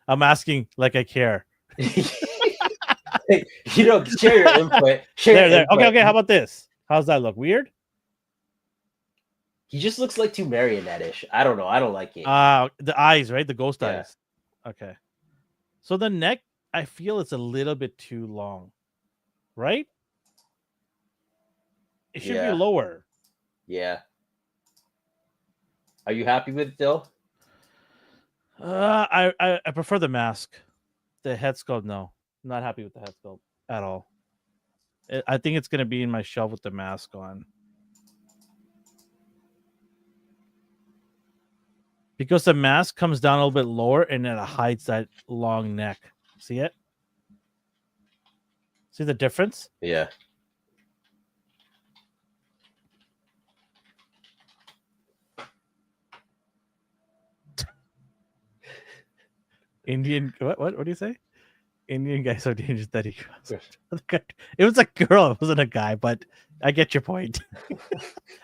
I'm asking like I care. Share your input. There. Okay. How about this? How's that look? Weird? He just looks like too marionette-ish. I don't know. I don't like it. The eyes, right? The ghost eyes. Okay. So the neck, I feel it's a little bit too long, right? It should be lower. Yeah. Are you happy with it though? I prefer the mask. The head sculpt, no. I'm not happy with the head sculpt at all. I think it's going to be in my shelf with the mask on. Because the mask comes down a little bit lower and it hides that long neck. See it? See the difference? Yeah. Indian, what do you say? Indian guy so dangerous that he it was a girl, it wasn't a guy, but I get your point.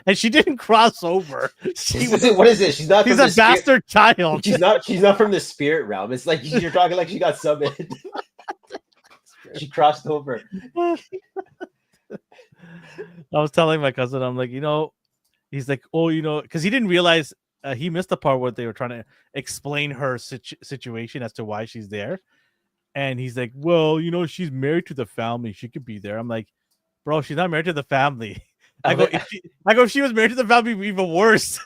And she didn't cross over. What is it? She's not. She's a bastard child. She's not from the spirit realm. It's like you're talking like she got summoned. She crossed over. I was telling my cousin, I'm like, he's like, oh, because he didn't realize he missed the part where they were trying to explain her situation as to why she's there. And he's like, well, she's married to the family. She could be there. I'm like, bro, she's not married to the family. I go, if she was married to the family, it'd be even worse.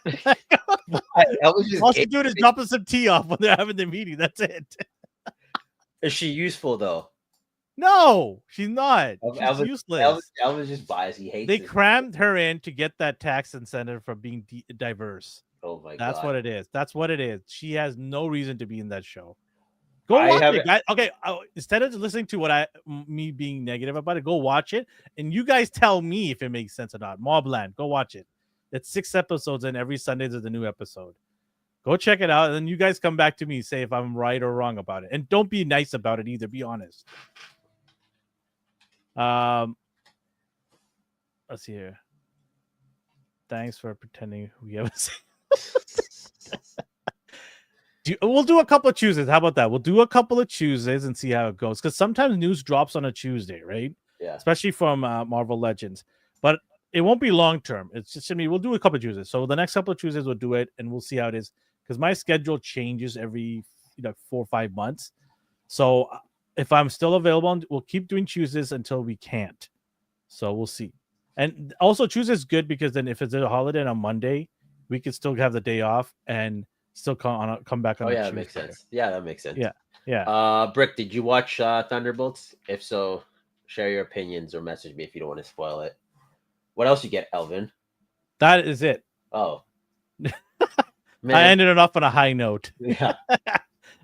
All she's doing is dropping some tea off when they're having the meeting. That's it. Is she useful though? No, she's not. She's useless. Elvin's just biased. He hates. They crammed her in to get that tax incentive for being diverse. Oh my god, that's what it is. That's what it is. She has no reason to be in that show. Go watch it, guys. Okay, instead of listening to me being negative about it, go watch it, and you guys tell me if it makes sense or not. Mobland, go watch it. It's 6 episodes, and every Sunday there's a new episode. Go check it out, and then you guys come back to me, say if I'm right or wrong about it, and don't be nice about it either. Be honest. Let's see here. Thanks for pretending we haven't seen. We'll do a couple of Tuesdays. How about that? We'll do a couple of Tuesdays and see how it goes. Because sometimes news drops on a Tuesday, right? Yeah. Especially from Marvel Legends. But it won't be long term. It's just we'll do a couple of Tuesdays. So the next couple of Tuesdays we'll do it and we'll see how it is. because my schedule changes every 4 or 5 months. So if I'm still available, we'll keep doing Tuesdays until we can't. So we'll see. And also Tuesday is good because then if it's a holiday on Monday, we could still have the day off and still come back on. Oh the yeah, that Tuesday. makes sense. Yeah, that makes sense. Yeah. Brick, did you watch Thunderbolts? If so, share your opinions or message me if you don't want to spoil it. What else you get, Elvin? That is it. Oh, man. I ended it off on a high note. Yeah,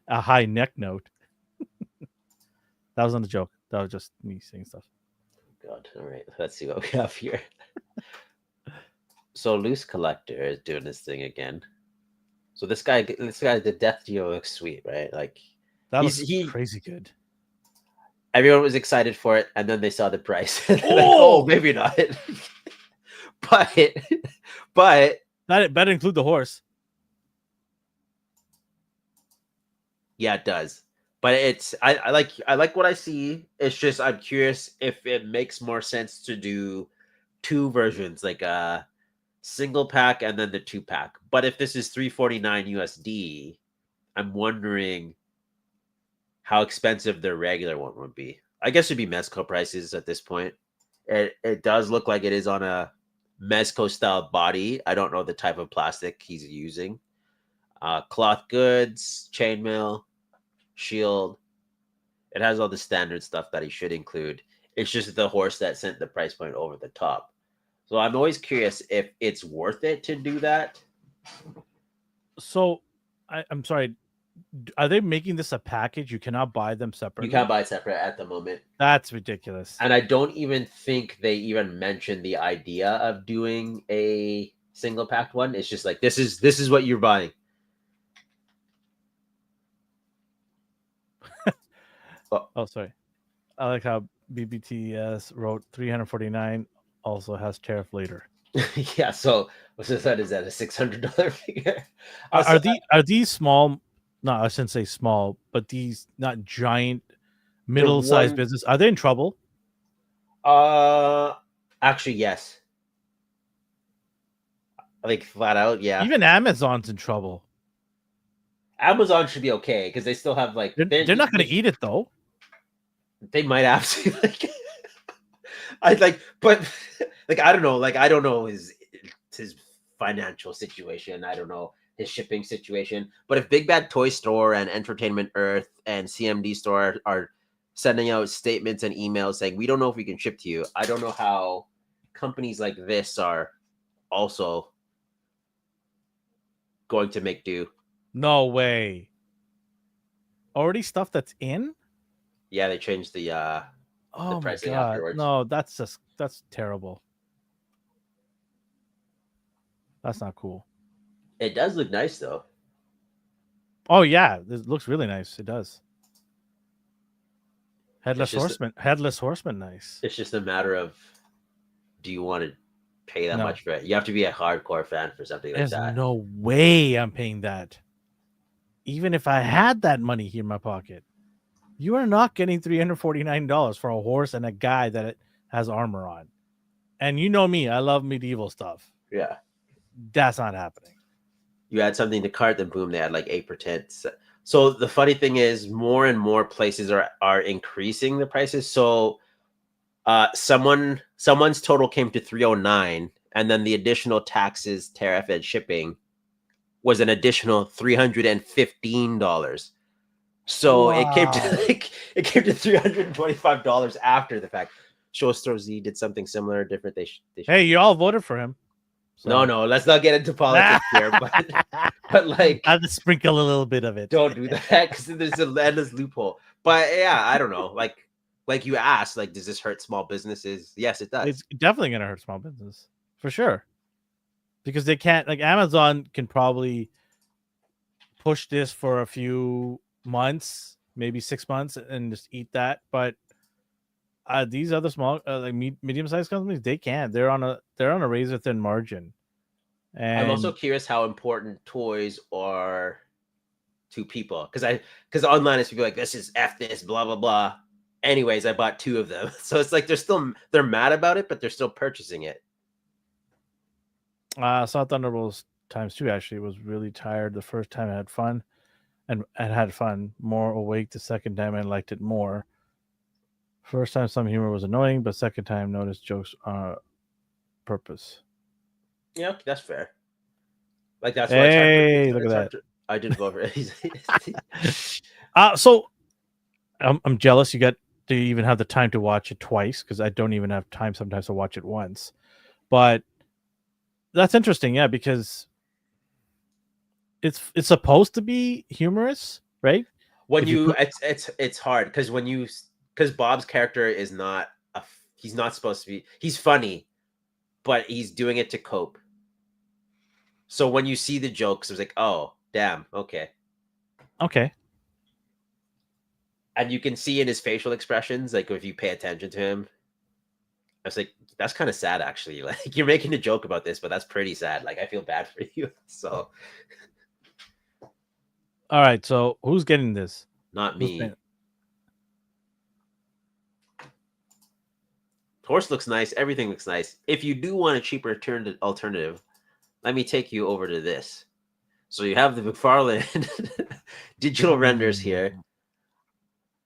a high neck note. That wasn't a joke. That was just me saying stuff. God, all right. Let's see what we have here. So Loose Collector is doing this thing again. So this guy, the Death Geo looks sweet, right? Like that looks crazy good. Everyone was excited for it, and then they saw the price. Oh, maybe not. but that better include the horse. Yeah, it does. But it's I like what I see. It's just I'm curious if it makes more sense to do 2 versions, like a single pack and then the 2-pack. But if this is $349 USD, I'm wondering how expensive the regular one would be. I guess it'd be Mezco prices at this point. It does look like it is on a Mezco style body. I don't know the type of plastic he's using. Cloth goods, chainmail, shield. It has all the standard stuff that he should include. It's just the horse that sent the price point over the top. So I'm always curious if it's worth it to do that. So I'm sorry. Are they making this a package? You cannot buy them separately. You can't buy it separate at the moment. That's ridiculous. And I don't even think they even mentioned the idea of doing a single packed one. It's just like this is what you're buying. Oh, sorry. I like how BBTS wrote 349 also has tariff later. Yeah, so what's that? Is that a $600 figure? Are these small? No, I shouldn't say small, but these not giant, middle-sized business. Are they in trouble? Actually, yes. I think flat out, yeah. Even Amazon's in trouble. Amazon should be okay because they still have like they're not going to eat it though. They might absolutely. I don't know. Like I don't know his financial situation. I don't know his shipping situation. But if Big Bad Toy Store and Entertainment Earth and CMD Store are sending out statements and emails saying we don't know if we can ship to you, I don't know how companies like this are also going to make do. No way. Already stuff that's in? Yeah, they changed the pricing afterwards. No, that's terrible. That's not cool. It does look nice though. Oh yeah, it looks really nice. It does. Headless Horseman, nice. It's just a matter of do you want to pay that much for it? You have to be a hardcore fan for something like that. There's no way I'm paying that. Even if I had that money here in my pocket, you are not getting $349 for a horse and a guy that has armor on. And you know me, I love medieval stuff. Yeah. That's not happening. You add something to cart, then boom, they had like 8%. So the funny thing is more and more places are increasing the prices. So someone's total came to $309, and then the additional taxes, tariff, and shipping was an additional $315. So wow. it came to $325 after the fact. Show Store Z did something similar, different. Hey, you all voted for him. So. No, let's not get into politics here. But like, I have to sprinkle a little bit of it. Don't do that because there's an endless loophole. But yeah, I don't know. Like you asked, like, does this hurt small businesses? Yes, it does. It's definitely going to hurt small business for sure. Because they can't, like, Amazon can probably push this for a few months, maybe 6 months, and just eat that. But these other small, like medium-sized companies, they can't. They're on a razor thin margin. And I'm also curious how important toys are to people because online it's people like this is F this blah blah blah. Anyways, I bought 2 of them, so it's like they're mad about it, but they're still purchasing it. I saw Thunderbolts times too. Actually, was really tired the first time. I had fun, and had fun. More awake the second time. I liked it more. First time, some humor was annoying, but second time, noticed jokes purpose. Yeah, that's fair. Like that's why Hey, look at that. I did vote for it. So I'm jealous. You got to even have the time to watch it twice because I don't even have time sometimes to watch it once. But that's interesting, yeah, because it's supposed to be humorous, right? When it's hard because because Bob's character is not he's not supposed to be, he's funny, but he's doing it to cope. So when you see the jokes, it's like, oh damn, okay. And you can see in his facial expressions, like if you pay attention to him, I was like, that's kind of sad actually. Like you're making a joke about this, but that's pretty sad. Like I feel bad for you. So all right, so who's getting this? not me. Horse looks nice. Everything looks nice. If you do want a cheaper alternative, let me take you over to this. So you have the McFarlane digital renders here.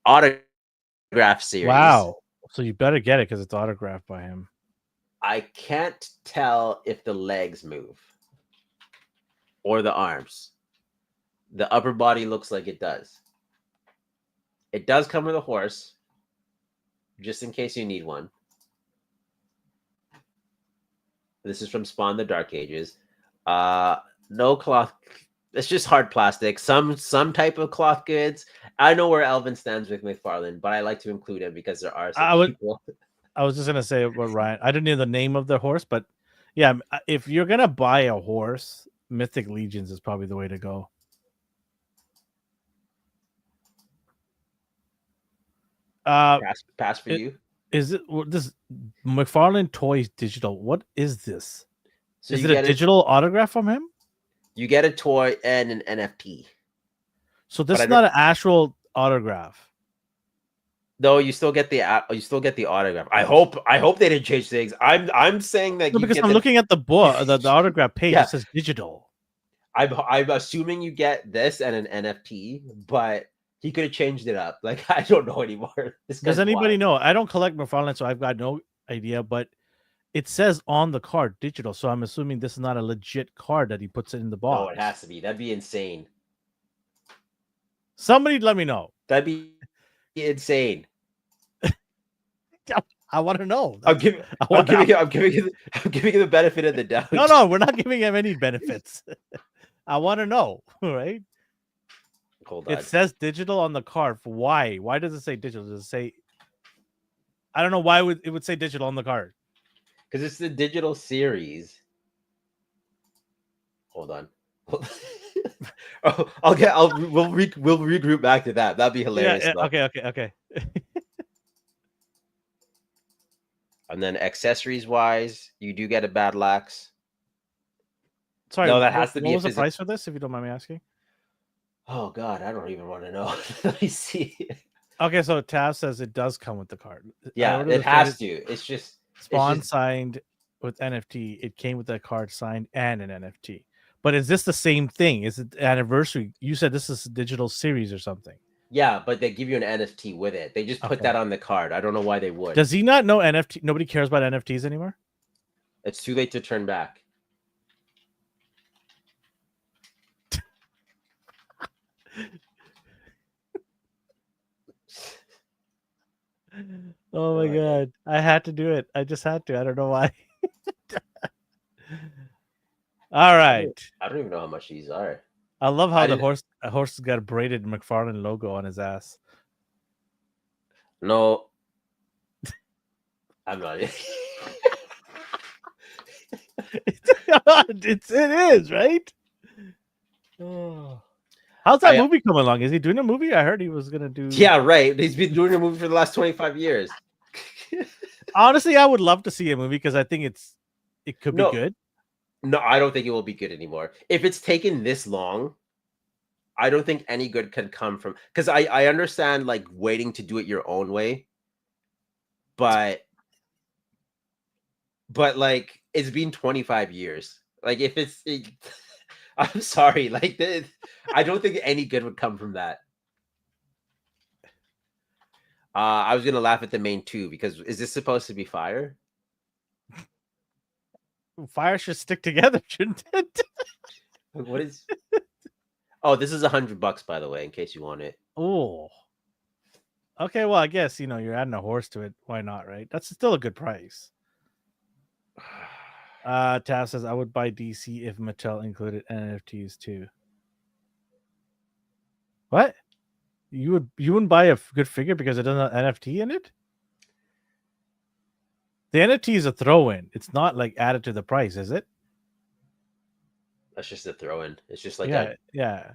Autograph series. Wow. So you better get it because it's autographed by him. I can't tell if the legs move or the arms. The upper body looks like it does. It does come with a horse, just in case you need one. This is from Spawn the Dark Ages. No cloth. It's just hard plastic. Some type of cloth goods. I know where Elvin stands with McFarlane, but I like to include him because there are some people. I was just gonna say what Ryan. I didn't know the name of the horse, but yeah, if you're gonna buy a horse, Mythic Legions is probably the way to go. Pass for you. Is it this McFarlane Toys Digital? What is this? So is it a digital autograph from him? You get a toy and an NFT. So this is not an actual autograph. No, you still get the autograph. I hope they didn't change things. I'm saying that because I'm looking at the book, the autograph page. Yeah. It says digital. I'm assuming you get this and an NFT, but he could have changed it up. Like I don't know anymore. Does anybody know? I don't collect McFarlane, so I've got no idea. But it says on the card digital, so I'm assuming this is not a legit card that he puts it in the box. Oh, it has to be. That'd be insane. Somebody let me know. That'd be insane. I want to know. I'm giving you the benefit of the doubt. No, we're not giving him any benefits. I want to know, right? Hold on. It says digital on the card. Why? Why does it say digital? Does it say? I don't know why it would say digital on the card. Because it's the digital series. Hold on. We'll regroup back to that. That'd be hilarious. Yeah, okay. And then accessories wise, you do get a battle axe. Sorry, no, that has to be. What was the price for this, if you don't mind me asking? Oh God, I don't even want to know. Let me see. Okay, so Tav says it does come with the card. Yeah, it has to. It's just Spawn signed with NFT. It came with that card signed and an NFT. But is this the same thing? Is it anniversary? You said this is a digital series or something. Yeah, but they give you an NFT with it. They just put that on the card. I don't know why they would. Does he not know NFT? Nobody cares about NFTs anymore? It's too late to turn back. Oh my God. I had to do it. I just had to. I don't know why. All right. I don't even know how much these are. I love how a horse has got a braided McFarlane logo on his ass. No. I'm not. it is, right? Oh. How's that movie coming along? Is he doing a movie? I heard he was gonna do. Yeah, right. He's been doing a movie for the last 25 years. Honestly, I would love to see a movie because I think it could be good. No, I don't think it will be good anymore. If it's taken this long, I don't think any good can come from, because I understand like waiting to do it your own way, but like it's been 25 years. Like if it's I'm sorry. Like, I don't think any good would come from that. I was gonna laugh at the main two because is this supposed to be fire? Fire should stick together, shouldn't it? What is? Oh, this is $100, by the way, in case you want it. Oh. Okay, well, I guess you're adding a horse to it. Why not, right? That's still a good price. Tav says I would buy DC if Mattel included NFTs too. What? You wouldn't buy a good figure because it doesn't have NFT in it? The NFT is a throw-in. It's not like added to the price, is it? That's just a throw-in. It's just like yeah.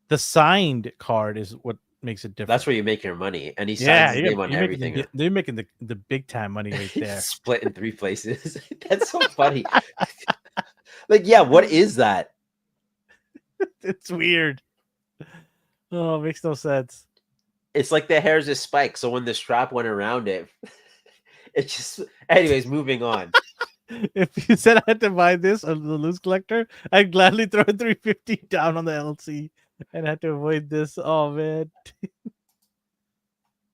The signed card is what makes it different. That's where you make your money, and he signs his name on everything. They're making the big time money right there. Split in 3 places. That's so funny. Like, yeah, what is that? It's weird. Oh, it makes no sense. It's like the hair's a spike, so when the strap went around it, it just. Anyways, moving on. If you said I had to buy this on the loose collector, I'd gladly throw $350 down on the LC and had to avoid this. Oh man.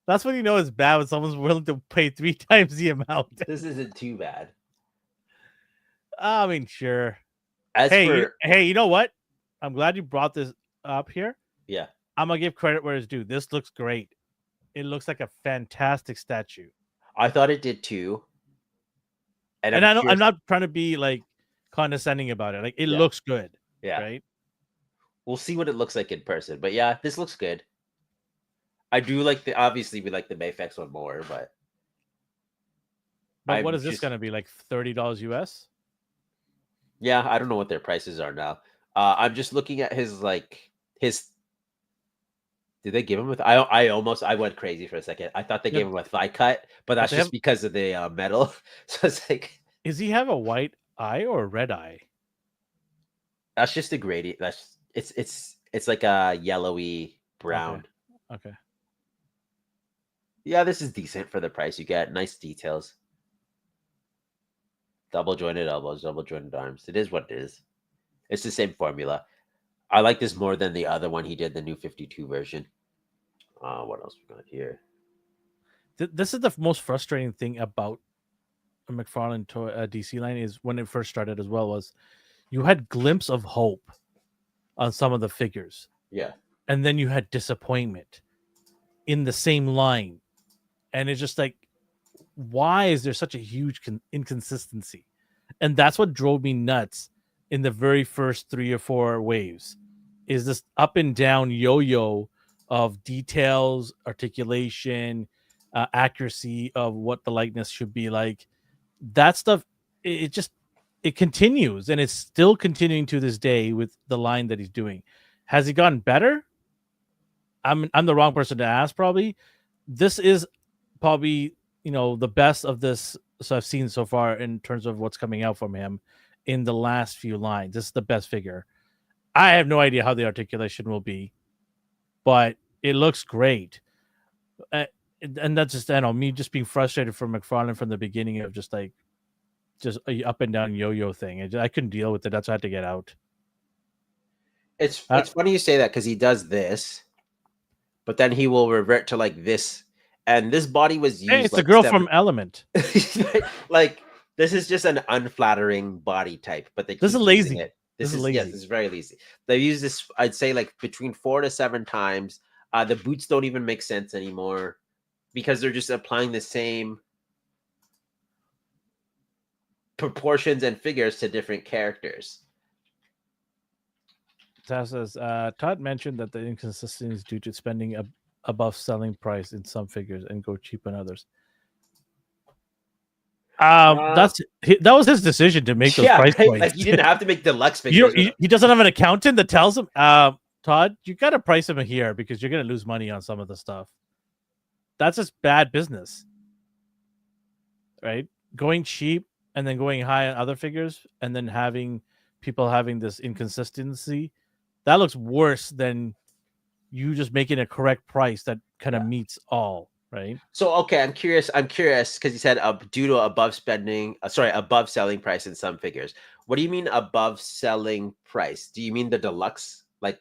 That's when you know it's bad when someone's willing to pay 3 times the amount. This isn't too bad. I mean, sure. Hey, you know what? I'm glad you brought this up here. Yeah. I'm gonna give credit where it's due. This looks great. It looks like a fantastic statue. I thought it did too. And I'm not trying to be like condescending about it. Like it looks good. Yeah. Right. We'll see what it looks like in person. But yeah, this looks good. I do like obviously we like the Mayfex one more, but what is this gonna be? Like $30 US? Yeah, I don't know what their prices are now. I'm just looking at his did they give him with I went crazy for a second. I thought they gave him a thigh cut, but that's just because of the metal. So it's like, does he have a white eye or a red eye? That's just a gradient. It's like a yellowy brown. Okay. Yeah, this is decent for the price you get. Nice details. Double jointed elbows, double jointed arms. It is what it is. It's the same formula. I like this more than the other one he did, the new 52 version. What else we got here? This is the most frustrating thing about a McFarlane DC line is when it first started as well was you had glimpse of hope on some of the figures. Yeah. And then you had disappointment in the same line. And it's just like, why is there such a huge inconsistency? And that's what drove me nuts in the very first 3 or 4 waves is this up and down yo-yo of details, articulation, accuracy of what the likeness should be like. That stuff, it continues, and it's still continuing to this day with the line that he's doing. Has he gotten better? I'm the wrong person to ask, probably. This is probably, the best of this so I've seen so far in terms of what's coming out from him in the last few lines. This is the best figure. I have no idea how the articulation will be, but it looks great. And that's just, me just being frustrated from McFarlane from the beginning of just a up and down yo-yo thing. I couldn't deal with it. That's why I had to get out. It's funny you say that because he does this, but then he will revert to like this. And this body was used. Hey, it's a girl from Element. Like, this is just an unflattering body type, but they keep this is lazy. It. This is lazy. Yes, this is very lazy. They use this, I'd say, like between 4 to 7 times. The boots don't even make sense anymore because they're just applying the same proportions and figures to different characters. Taz says, Todd mentioned that the inconsistency is due to spending above selling price in some figures and go cheap on others. That was his decision to make those price points. Like he didn't have to make deluxe figures. He doesn't have an accountant that tells him, Todd, you got to price him here because you're going to lose money on some of the stuff. That's just bad business, right? Going cheap and then going high on other figures and then having people having this inconsistency. That looks worse than you just making a correct price that kind of meets all, right? So, okay, I'm curious because you said due to above selling price in some figures. What do you mean above selling price? Do you mean the deluxe? Like,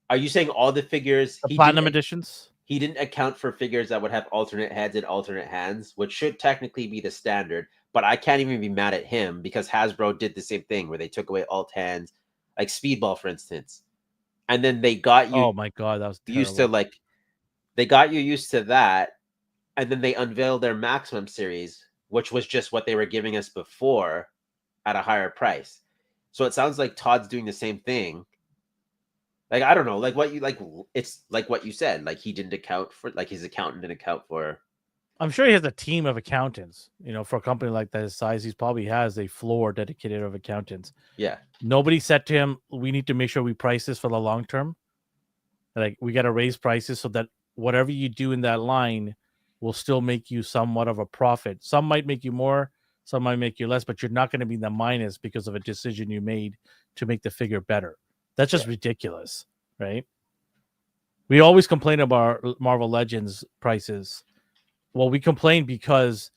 are you saying all the figures The platinum editions. he didn't account for figures that would have alternate heads and alternate hands, which should technically be the standard. But I can't even be mad at him because Hasbro did the same thing where they took away alt hands, like Speedball, for instance, and then they got you Oh my god, that was used to terrible. like they got you used to that, and then they unveiled their maximum series, which was just what they were giving us before at a higher price. So it sounds like Todd's doing the same thing. Like I don't know, like what you like. It's like what you said. Like he didn't account for, like his accountant didn't account for. I'm sure he has a team of accountants. You know, for a company like that his size, he probably has a floor dedicated of accountants. Yeah, Nobody said to him, "We need to make sure we price this for the long term. Like we got to raise prices so that whatever you do in that line will still make you somewhat of a profit. Some might make you more, some might make you less, but you're not going to be in the minus because of a decision you made to make the figure better. That's just yeah. ridiculous, right? We always complain about Marvel Legends prices. Well, we complain because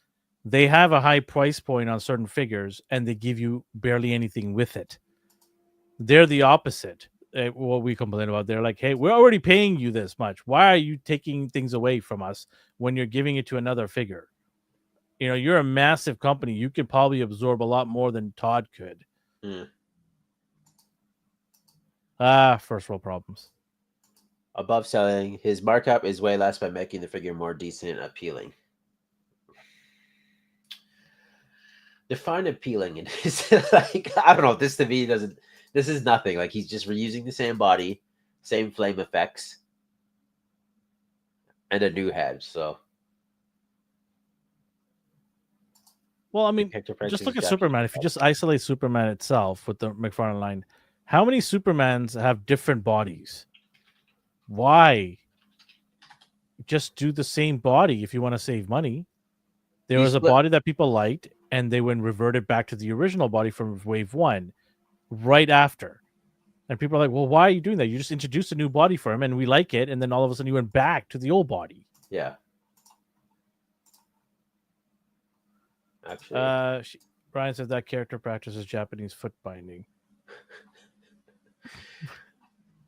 they have a high price point on certain figures and they give you barely anything with it. They're the opposite. What we complain about, they're like, hey, we're already paying you this much. Why are you taking things away from us when you're giving it to another figure? You know, you're a massive company. You could probably absorb a lot more than Todd could. Mm. First world problems. Above selling, his markup is way less by making the figure more decent and appealing. Define appealing, and it's like I don't know. This to me doesn't. This is nothing. Like he's just reusing the same body, same flame effects, and a new head. So Well, I the mean, picture just prices look at Japanese. Superman. If you just isolate Superman itself with the McFarlane line, how many Supermans have different bodies? Why? Just do the same body if you want to save money. There You was a split. body that people liked, and they went reverted back to the original body from Wave 1 right after. And people are like, well, why are you doing that? You just introduced a new body for him, and we like it, and then all of a sudden you went back to the old body. Yeah. Actually, Brian says that character practices Japanese foot binding.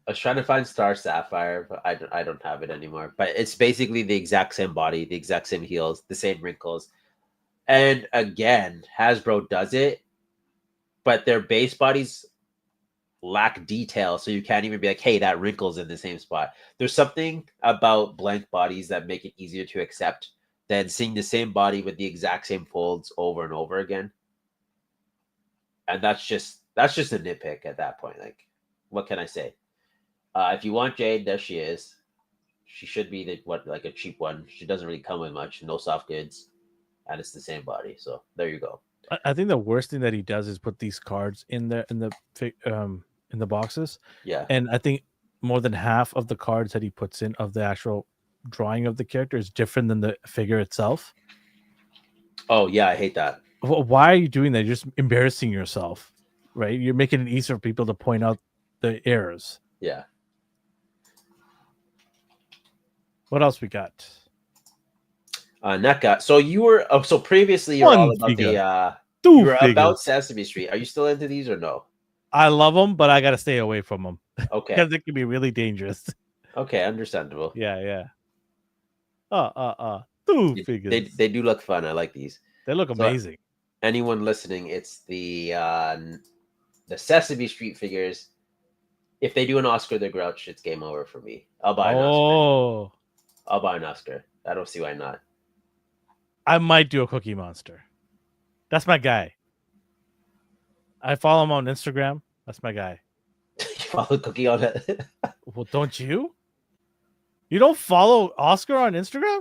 I was trying to find Star Sapphire, but I don't have it anymore. But it's basically the exact same body, the exact same heels, the same wrinkles. And again, Hasbro does it, but their base bodies lack detail, so you can't even be like, hey, that wrinkle's in the same spot. There's something about blank bodies that make it easier to accept than seeing the same body with the exact same folds over and over again. And that's just a nitpick at that point. Like, what can I say? If you want Jade, there she is. She should be like a cheap one. She doesn't really come with much, no soft goods, and it's the same body. So there you go. I think the worst thing that he does is put these cards in the boxes, Yeah. and I think more than half of the cards that he puts in of the actual drawing of the character is different than the figure itself. Oh yeah, I hate that. Why are you doing that? You're just embarrassing yourself, right? You're making it easier for people to point out the errors. Yeah. What else we got? NECA. So you were so previously you were all One about figure, you two were about figures. Sesame Street. Are you still into these or no? I love them, but I got to stay away from them Okay. because it can be really dangerous. Okay, understandable. Yeah. Two figures. They do look fun. I like these. They look So amazing. anyone listening, it's the Sesame Street figures. If they do an Oscar the Grouch, it's game over for me. I'll buy an Oscar. Oh, I'll buy an Oscar. I don't see why not. I might do a Cookie Monster. That's my guy. I follow him on Instagram. That's my guy. You follow Cookie on it? Well, don't you? You don't follow Oscar on Instagram?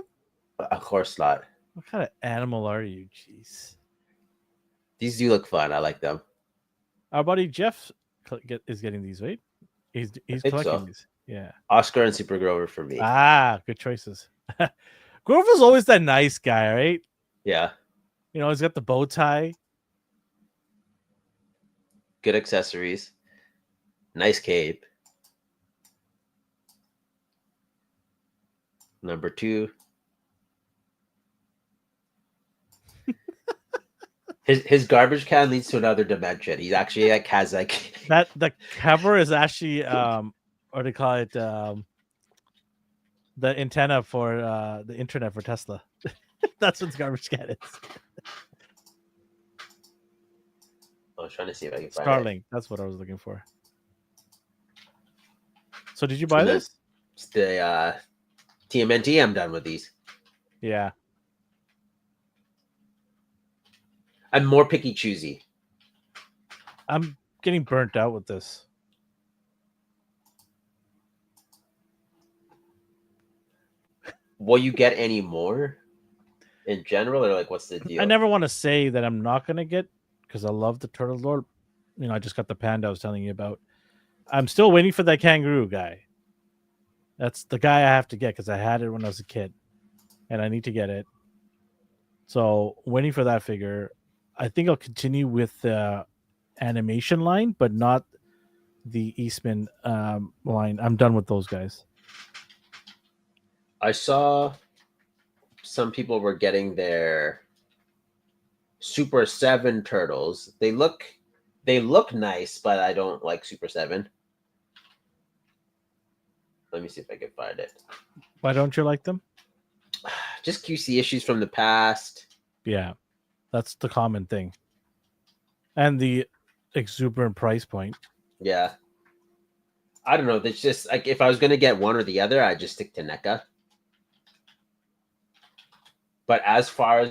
Of course not. What kind of animal are you? Jeez. These do look fun. I like them. Our buddy Jeff is getting these, right? He's think collecting so. these. Yeah. Oscar and Super Grover for me. Good choices. Grover's always that nice guy, right? Yeah. You know, he's got the bow tie. Good accessories. Nice cape. Number 2. His garbage can leads to another dimension. He's actually like has like That the cover is actually what do you call it? The antenna for the internet for Tesla. That's what the garbage can is. I was trying to see if I can find it. Starlink. That's what I was looking for. So did you buy And then this? it's the TMNT. I'm done with these. Yeah. I'm more picky choosy. I'm getting burnt out with this. Will you get any more in general, or like what's the deal? I never want to say that I'm not gonna get because I love the Turtle Lord. You know, I just got the panda I was telling you about. I'm still waiting for that kangaroo guy. That's the guy I have to get because I had it when I was a kid, and I need to get it. So waiting for that figure. I think I'll continue with the animation line, but not the Eastman line. I'm done with those guys. I saw some people were getting their Super 7 turtles. They look nice, but I don't like Super 7. Let me see if I can find it. Why don't you like them? Just QC issues from the past. Yeah, that's the common thing. And the exuberant price point. Yeah. I don't know. It's just like if I was gonna get one or the other, I'd just stick to NECA. But as far as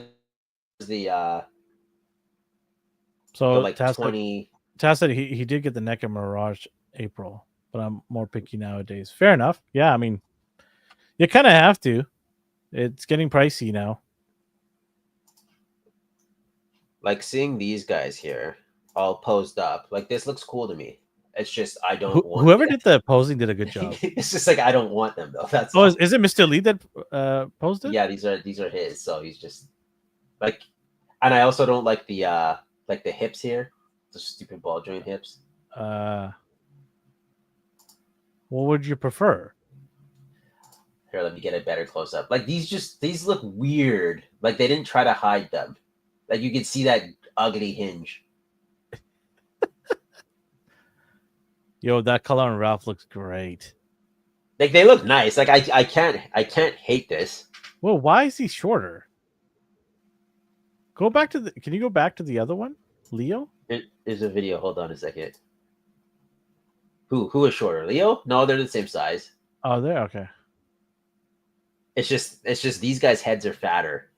the So like Taz 20 said he did get the NECA Mirage April, but I'm more picky nowadays. Fair enough. Yeah, I mean, you kind of have to. It's getting pricey now. like seeing these guys here all posed up, like this looks cool to me. It's just I don't want Whoever did the posing did a good job. It's just like I don't want them though. That's Oh, is it Mr. Lee that posed it? Yeah, these are his. So he's just like, and I also don't like the hips here, the stupid ball joint hips. What would you prefer? Here, let me get a better close up. Like these look weird. Like they didn't try to hide them. Like you can see that ugly hinge. Yo, that color on Ralph looks great. Like they look nice. Like I can't hate this. Well, why is he shorter? Go back to the. Can you go back to the other one, Leo? There's a video. Hold on a second. Who is shorter, Leo? No, they're the same size. Oh, there. Okay. It's just these guys' heads are fatter.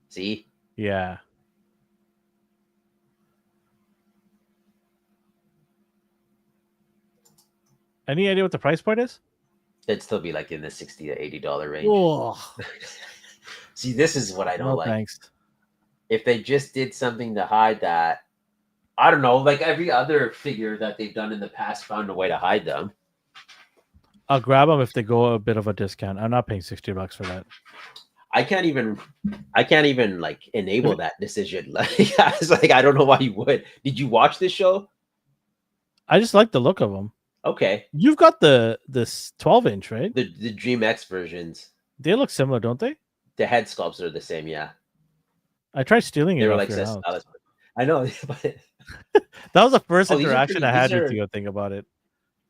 See? Yeah. Any idea what the price point is? It'd still be like in the $60 to $80 range. Oh, See, this is what I don't no like. thanks. If they just did something to hide that, I don't know, like every other figure that they've done in the past found a way to hide them. I'll grab them if they go a bit of a discount. I'm not paying $60 for that. I can't even like enable that decision. Like I was like, I don't know why you would. Did you watch this show? I just like the look of them. Okay. You've got this 12-inch, right? The Dream X versions. They look similar, don't they? The head sculpts are the same, yeah. I tried stealing They it were off like your house. I know, but That was the first Oh, these are interaction pretty- I had these with are- you. Think about it.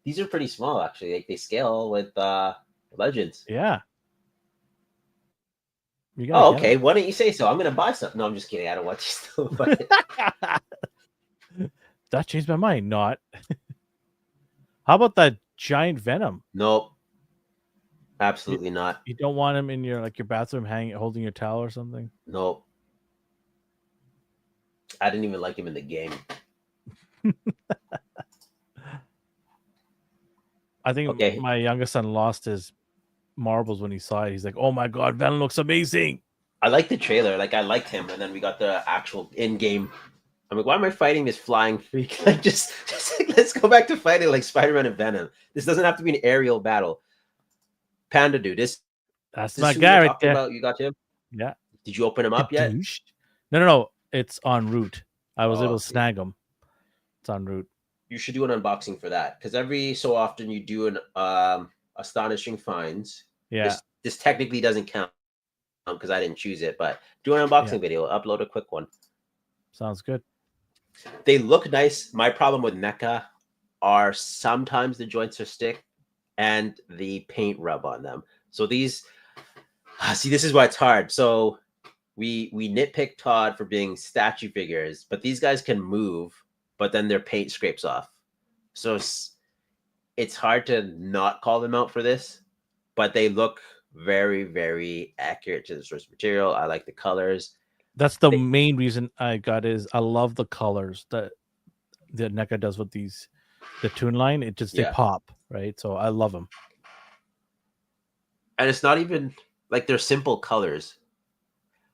these are pretty small actually. Like they scale with Legends. Yeah. You Oh, gotta okay. Why don't you say so? I'm gonna buy some. No, I'm just kidding. I don't want these still. But that changed my mind. Not. How about that giant Venom? nope. Absolutely not. You don't want him in your bathroom holding your towel or something? Nope. I didn't even like him in the game. I think my youngest son lost his marbles when he saw it. He's like, "Oh my god, Venom looks amazing." I liked the trailer. Like I liked him, and then we got the actual in-game. I'm like, why am I fighting this flying freak? Like, just like, let's go back to fighting like Spider-Man and Venom. This doesn't have to be an aerial battle. Panda dude, that's this my who guy you're right talking there. about? You got him? Yeah. Did you open him up yet? No. It's en route. I was able to see. snag him. It's en route. You should do an unboxing for that because every so often you do an astonishing finds. Yeah. This technically doesn't count because I didn't choose it, but do an unboxing video. Upload a quick one. Sounds good. They look nice. My problem with NECA are sometimes the joints are stick and the paint rub on them. So these, see, this is why it's hard. So we nitpick Todd for being statue figures, but these guys can move, but then their paint scrapes off. So it's hard to not call them out for this, but they look very, very accurate to the source material. I like the colors. That's the main reason I got is I love the colors that NECA does with these, the Toon line. It just, they pop, right? So I love them. And it's not even like they're simple colors.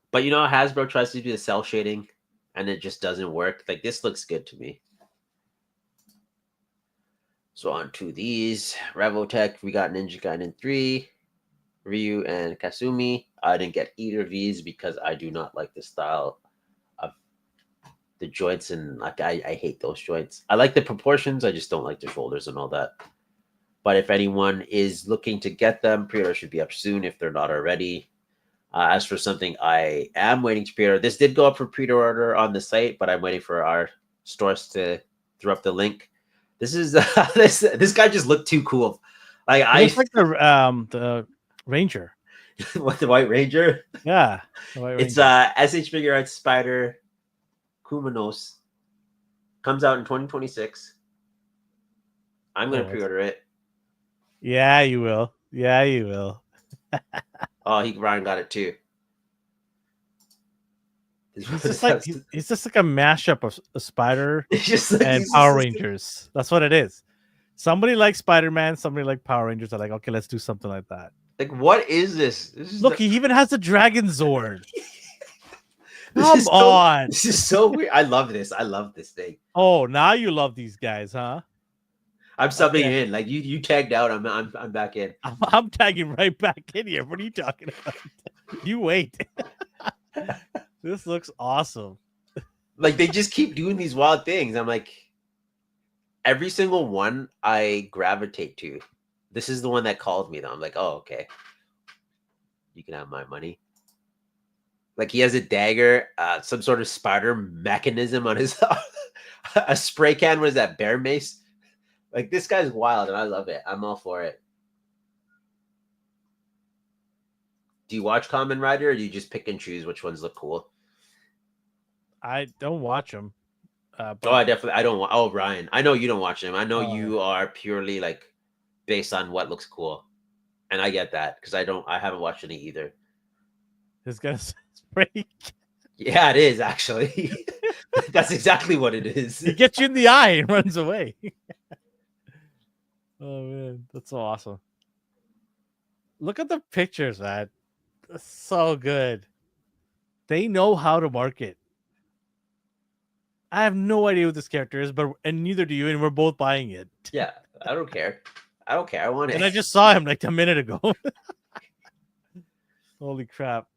But you know, Hasbro tries to do the cell shading and it just doesn't work. Like this looks good to me. So on to these. Revotech, we got Ninja Gaiden 3, Ryu and Kasumi. I didn't get either of these because I do not like the style of the joints, and like I hate those joints. I like the proportions, I just don't like the shoulders and all that. But if anyone is looking to get them, pre-order should be up soon if they're not already. As for something I am waiting to pre-order, this did go up for pre-order on the site, but I'm waiting for our stores to throw up the link. This is this guy just looked too cool. Like It looks like the Ranger. What, the White Ranger? Yeah, the White it's Ranger. SH Figure Arts Spider Kumanos. Comes out in 2026. I'm gonna pre-order it. Yeah, you will. Yeah, you will. Oh, Ryan got it too. He's just like a mashup of a Spider like, and Power Rangers. That's what it is. Somebody likes Spider-Man, somebody like Power Rangers. They're like, okay, let's do something like that. Like, what is this? Look, he even has the Dragon Zord. Come on. This is so weird. I love this. I love this thing. Oh, now you love these guys, huh? I'm subbing in. Like you tagged out. I'm back in. I'm tagging right back in here. What are you talking about? You wait. This looks awesome. Like they just keep doing these wild things. I'm like, every single one I gravitate to. This is the one that called me though. I'm like, oh, okay. You can have my money. Like he has a dagger, some sort of spider mechanism on his a spray can. What is that? Bear mace? Like this guy's wild and I love it. I'm all for it. Do you watch Kamen Rider or do you just pick and choose which ones look cool? I don't watch them. But I don't. Oh, Ryan, I know you don't watch them. I know you are purely like based on what looks cool, and I get that because I haven't watched any either. This guy's spray. Yeah, it is actually. That's exactly what it is. He gets you in the eye and runs away. Oh man, that's so awesome. Look at the pictures, man. That's so good. They know how to market. I have no idea what this character is, and neither do you, and we're both buying it. Yeah, I don't care. I don't care. I want it. And I just saw him like a minute ago. Holy crap.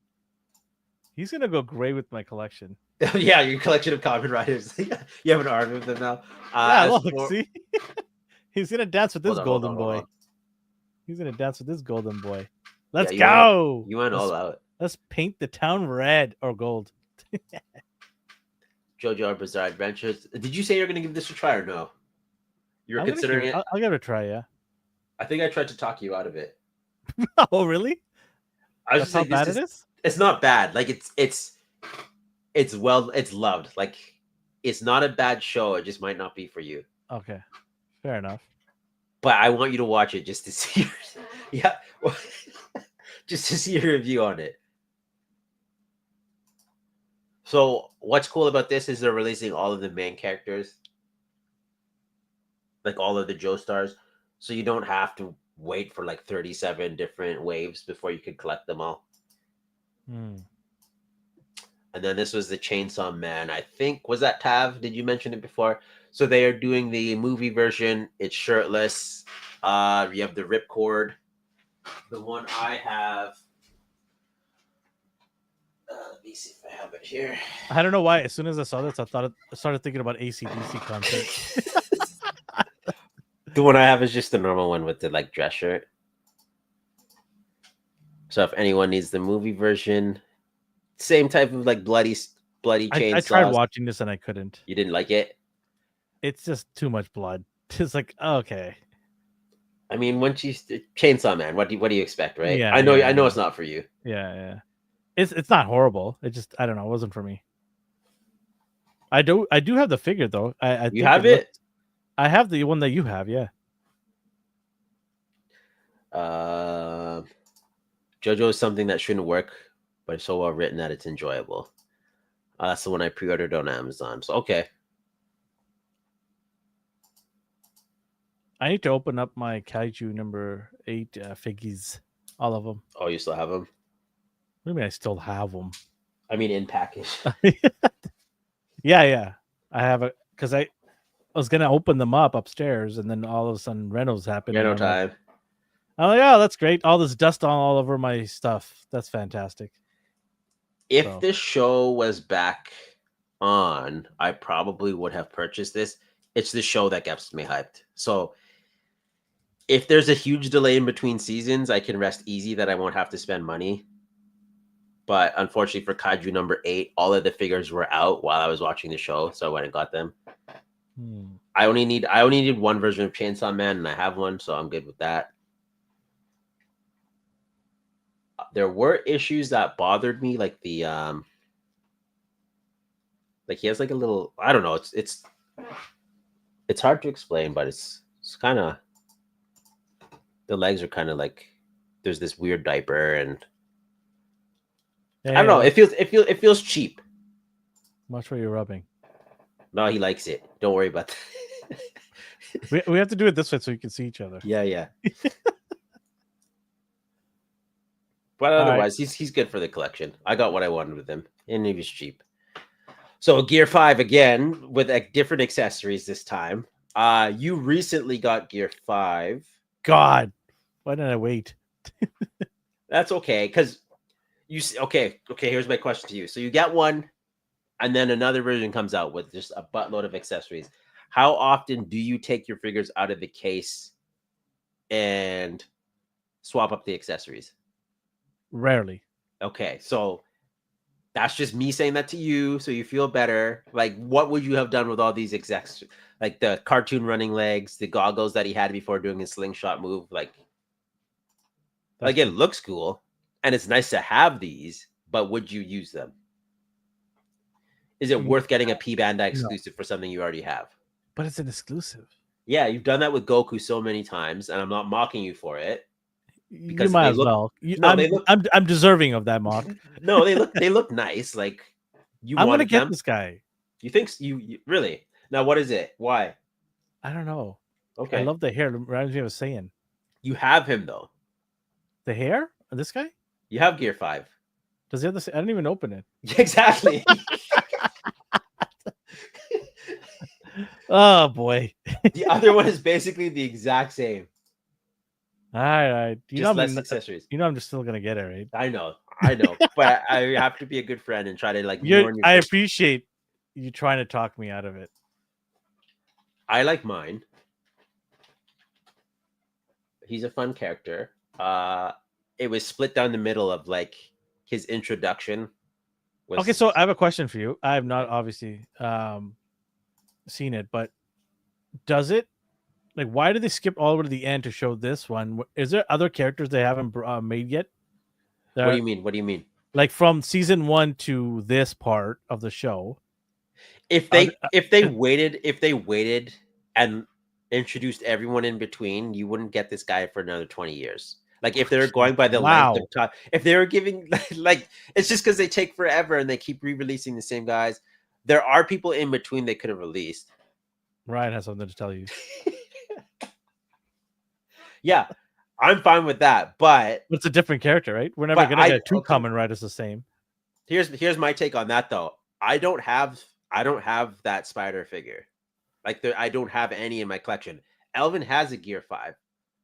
He's gonna go great with my collection. Yeah, your collection of Kamen Riders. You have an army of them now. Yeah, look, see? He's gonna dance with this golden boy. He's gonna dance with this golden boy. Let's go. You went all out. Let's paint the town red or gold. JoJo Bizarre Adventures. Did you say you're gonna give this a try or no? You were considering it? I'll give it a try, yeah. I think I tried to talk you out of it. Oh, really? I was just how bad it is? It's not bad. Like it's loved. Like it's not a bad show. It just might not be for you. Okay, fair enough. But I want you to watch it just to see. Just to see your review on it. So what's cool about this is they're releasing all of the main characters, like all of the Joestars, so you don't have to wait for like 37 different waves before you can collect them all. And then this was the Chainsaw Man. I think, was that Tav? Did you mention it before? So they are doing the movie version. It's shirtless. You have the ripcord. The one I have. Let me see if I have it here. I don't know why. As soon as I saw this, I started thinking about AC/DC content. The one I have is just the normal one with the like dress shirt. So if anyone needs the movie version, same type of like bloody bloody chainsaws. I tried watching this and I couldn't. You didn't like it? It's just too much blood. It's like, okay. I mean, when she's Chainsaw Man, what do you expect, right? Yeah, I know yeah, it's not for you. yeah. It's not horrible. It just, I don't know, it wasn't for me. I do have the figure though. I You think have it? I have the one that you have, yeah. JoJo is something that shouldn't work, but it's so well written that it's enjoyable. That's the one I pre-ordered on Amazon. So okay. I need to open up my Kaiju number 8 figgies, all of them. Oh, you still have them? What do you mean I still have them? I mean, in package. Yeah. I have a because I was gonna open them up upstairs, and then all of a sudden Renos happened. Yeah, no and time. I'm like, oh, that's great. All this dust all over my stuff. That's fantastic. If this show was back on, I probably would have purchased this. It's the show that gets me hyped. So if there's a huge delay in between seasons, I can rest easy that I won't have to spend money. But unfortunately for Kaiju number 8, all of the figures were out while I was watching the show, so I went and got them. I only need one version of Chainsaw Man, and I have one, so I'm good with that. There were issues that bothered me, like the like he has like a little, I don't know, it's hard to explain, but it's kind of, the legs are kind of like there's this weird diaper, and I don't know, it feels cheap. Watch where you're rubbing. No, he likes it. Don't worry about that. we have to do it this way so you can see each other. Yeah. But otherwise, he's good for the collection. I got what I wanted with him, and he was cheap. So Gear 5 again with different accessories this time. You recently got Gear 5. God, why didn't I wait? That's okay, because okay. Here's my question to you. So you get one, and then another version comes out with just a buttload of accessories. How often do you take your figures out of the case and swap up the accessories? Rarely. Okay, so that's just me saying that to you, so you feel better. Like, what would you have done with all these accessories? Like the cartoon running legs, the goggles that he had before doing his slingshot move. Like it looks cool, and it's nice to have these, but would you use them? Is it worth getting a P Bandai exclusive for something you already have? But it's an exclusive. Yeah, you've done that with Goku so many times, and I'm not mocking you for it. Because you might as well. I'm deserving of that mock. No, they look nice. Like I'm gonna get this guy. You think you really? Now what is it? Why? I don't know. Okay. I love the hair. It reminds me of Saiyan. You have him though. The hair? This guy? You have Gear 5. Does he have the? I didn't even open it. Exactly. Oh boy. The other one is basically the exact same. All right. Just less accessories. You know I'm just still gonna get it, right? I know. But I have to be a good friend and try to like. I appreciate you trying to talk me out of it. I like mine. He's a fun character. It was split down the middle of like his introduction. Okay, so I have a question for you. I have not obviously seen it, but does it? Like, why did they skip all the way to the end to show this one? Is there other characters they haven't made yet? What do you mean? What do you mean? Like from season 1 to this part of the show. If they waited and introduced everyone in between, you wouldn't get this guy for another 20 years. Like if they're going by the length of time, if they were giving like it's just because they take forever and they keep re-releasing the same guys. There are people in between they could have released. Ryan has something to tell you. Yeah, I'm fine with that, but it's a different character, right? We're never gonna get two common riders the same. Here's my take on that though. I don't have that spider figure. Like I don't have any in my collection. Elvin has a Gear 5.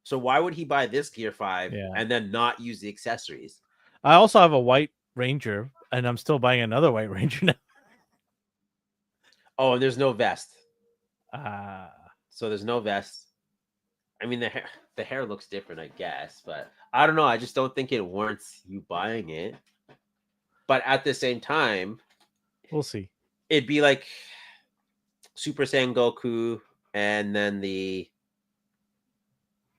So why would he buy this Gear 5 and then not use the accessories? I also have a white Ranger, and I'm still buying another white Ranger now. Oh, and there's no vest. So there's no vest. I mean, the hair looks different, I guess, but I don't know. I just don't think it warrants you buying it. But at the same time, We'll see. It'd be like Super Saiyan Goku, and then the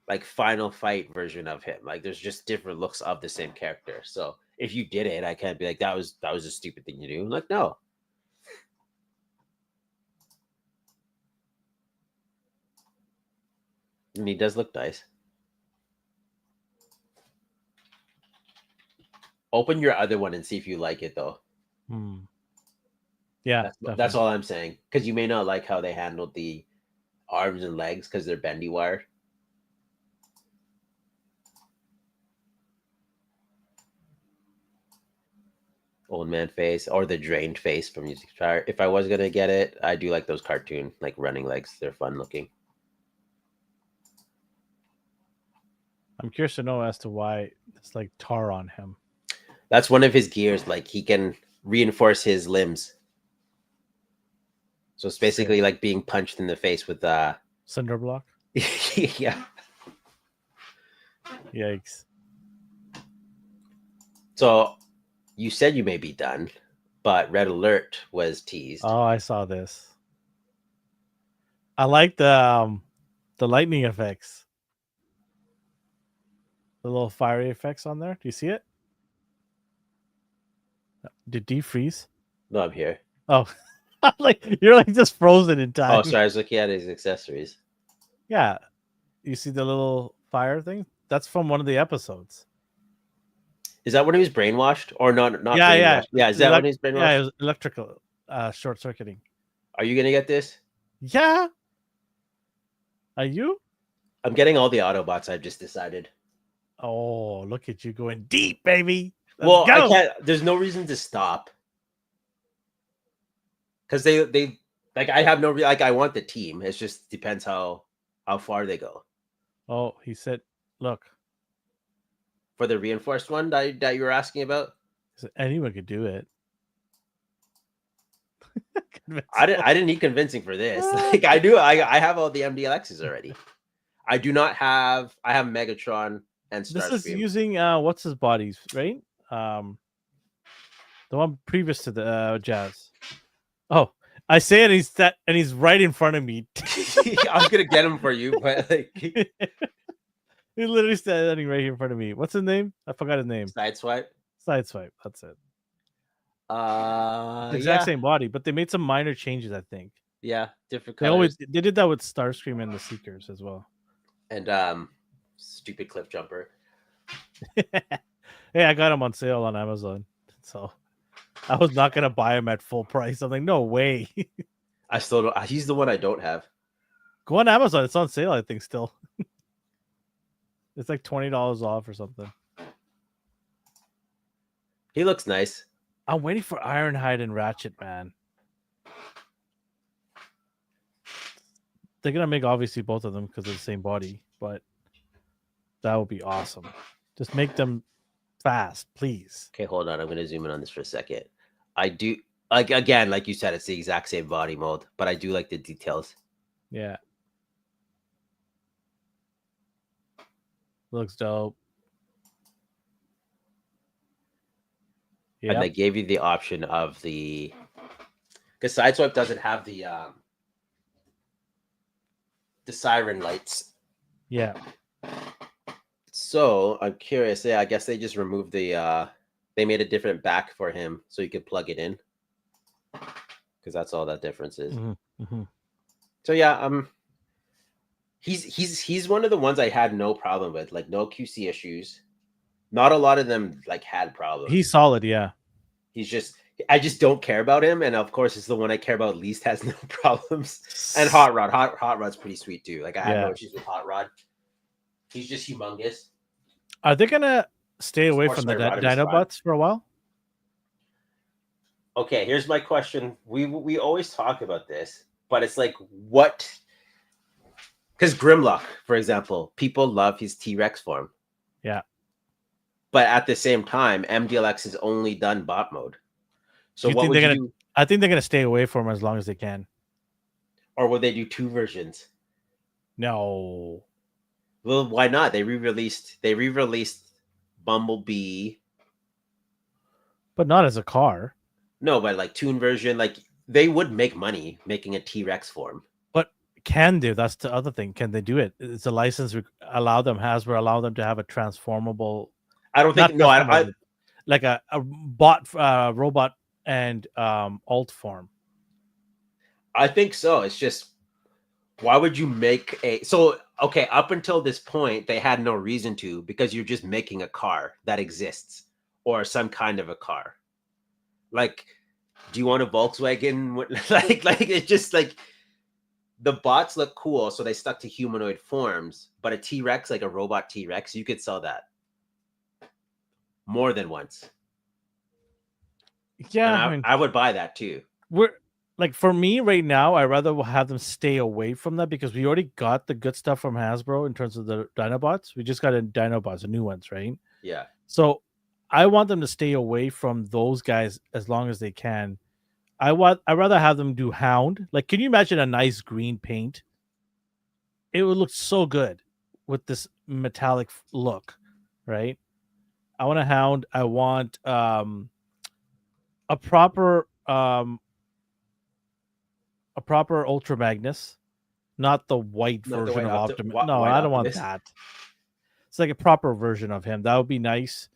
like final fight version of him. Like there's just different looks of the same character. So if you did it, I can't be like that was a stupid thing to do. I'm like, no. And he does look nice. Open your other one and see if you like it though. Yeah, that's all I'm saying. Because you may not like how they handled the arms and legs because they're bendy wire. Old man face or the drained face from Music Fire. If I was gonna get it, I do like those cartoon like running legs. They're fun looking. I'm curious to know as to why it's like tar on him. That's one of his gears. Like he can reinforce his limbs. So it's basically like being punched in the face with cinder block. Yeah. Yikes. So you said you may be done, but Red Alert was teased. Oh, I saw this. I like the lightning effects. The little fiery effects on there. Do you see it? Did defreeze? No, I'm here. Oh, like you're like just frozen in time. Oh, sorry. I was looking at his accessories. Yeah, you see the little fire thing? That's from one of the episodes. Is that when he was brainwashed or not? Not yeah, brainwashed. Yeah. Is that when he's brainwashed? Yeah, it was electrical short circuiting. Are you gonna get this? Yeah. Are you? I'm getting all the Autobots. I've just decided. Oh, look at you going deep, baby. Well, I can't. There's no reason to stop. Because they like I have no like I want the team. It just depends how far they go. Oh, he said, look. For the reinforced one that you were asking about? Anyone could do it. I didn't need convincing for this. Like I do. I have all the MDLXs already. I do not have. I have Megatron and Starscream. This is using what's his bodies, right? The one previous to the Jazz. Oh, I say it, and he's right in front of me. I was gonna get him for you, but like he's literally standing right here in front of me. What's his name? I forgot his name. Sideswipe. Sideswipe. That's it. Exact same body, but they made some minor changes, I think. Yeah, different colors. They did that with Starscream and the Seekers as well. And stupid cliff jumper. Hey, I got him on sale on Amazon, so I was not gonna buy him at full price. I'm like, no way. I still don't. He's the one I don't have. Go on Amazon. It's on sale, I think. Still, it's like $20 off or something. He looks nice. I'm waiting for Ironhide and Ratchet, man. They're gonna make obviously both of them because of the same body, but that would be awesome. Just make them fast, please. Okay, hold on. I'm gonna zoom in on this for a second. I do like again, like you said, it's the exact same body mold, but I do like the details. Yeah, looks dope. Yeah, and they gave you the option of the because Sideswipe doesn't have the siren lights. Yeah. So I'm curious. Yeah, I guess they just removed the. They made a different back for him, so you could plug it in. Because that's all that difference is. Mm-hmm. So yeah, he's one of the ones I had no problem with, like no QC issues. Not a lot of them like had problems. He's solid, yeah. I just don't care about him, and of course, it's the one I care about least has no problems. And Hot Rod, Hot Rod's pretty sweet too. Like I have no issues with Hot Rod. He's just humongous. Are they gonna stay away from the Dinobots for a while? Okay, here's my question. We always talk about this, but it's like what? Because Grimlock, for example, people love his T-Rex form. Yeah. But at the same time, MDLX has only done bot mode. So what would you do? I think they're gonna stay away from him as long as they can. Or would they do two versions? No. Well, why not? They re-released Bumblebee. But not as a car. No, but like toon version, like they would make money making a T-Rex form. But can they? That's the other thing. Can they do it? Is the license allow them? Hasbro allow them to have a transformable, I don't not think. No, transformable, like a bot, robot and alt form. I think so. It's just why would you make a so okay, up until this point they had no reason to because you're just making a car that exists or some kind of a car. Like, do you want a Volkswagen? Like it's just like the bots look cool, so they stuck to humanoid forms, but a T-Rex, like a robot T-Rex, you could sell that more than once. Yeah, I And mean, I would buy that too. we're like, for me right now, I rather have them stay away from that because we already got the good stuff from Hasbro in terms of the Dinobots. We just got in Dinobots, the new ones, right? Yeah. So I want them to stay away from those guys as long as they can. I'd rather have them do Hound. Like, can you imagine a nice green paint? It would look so good with this metallic look, right? I want a Hound. I want a proper Ultra Magnus, not the white Not the version of Optimus. No, white I don't want Optimus. that. It's like a proper version of him. That would be nice.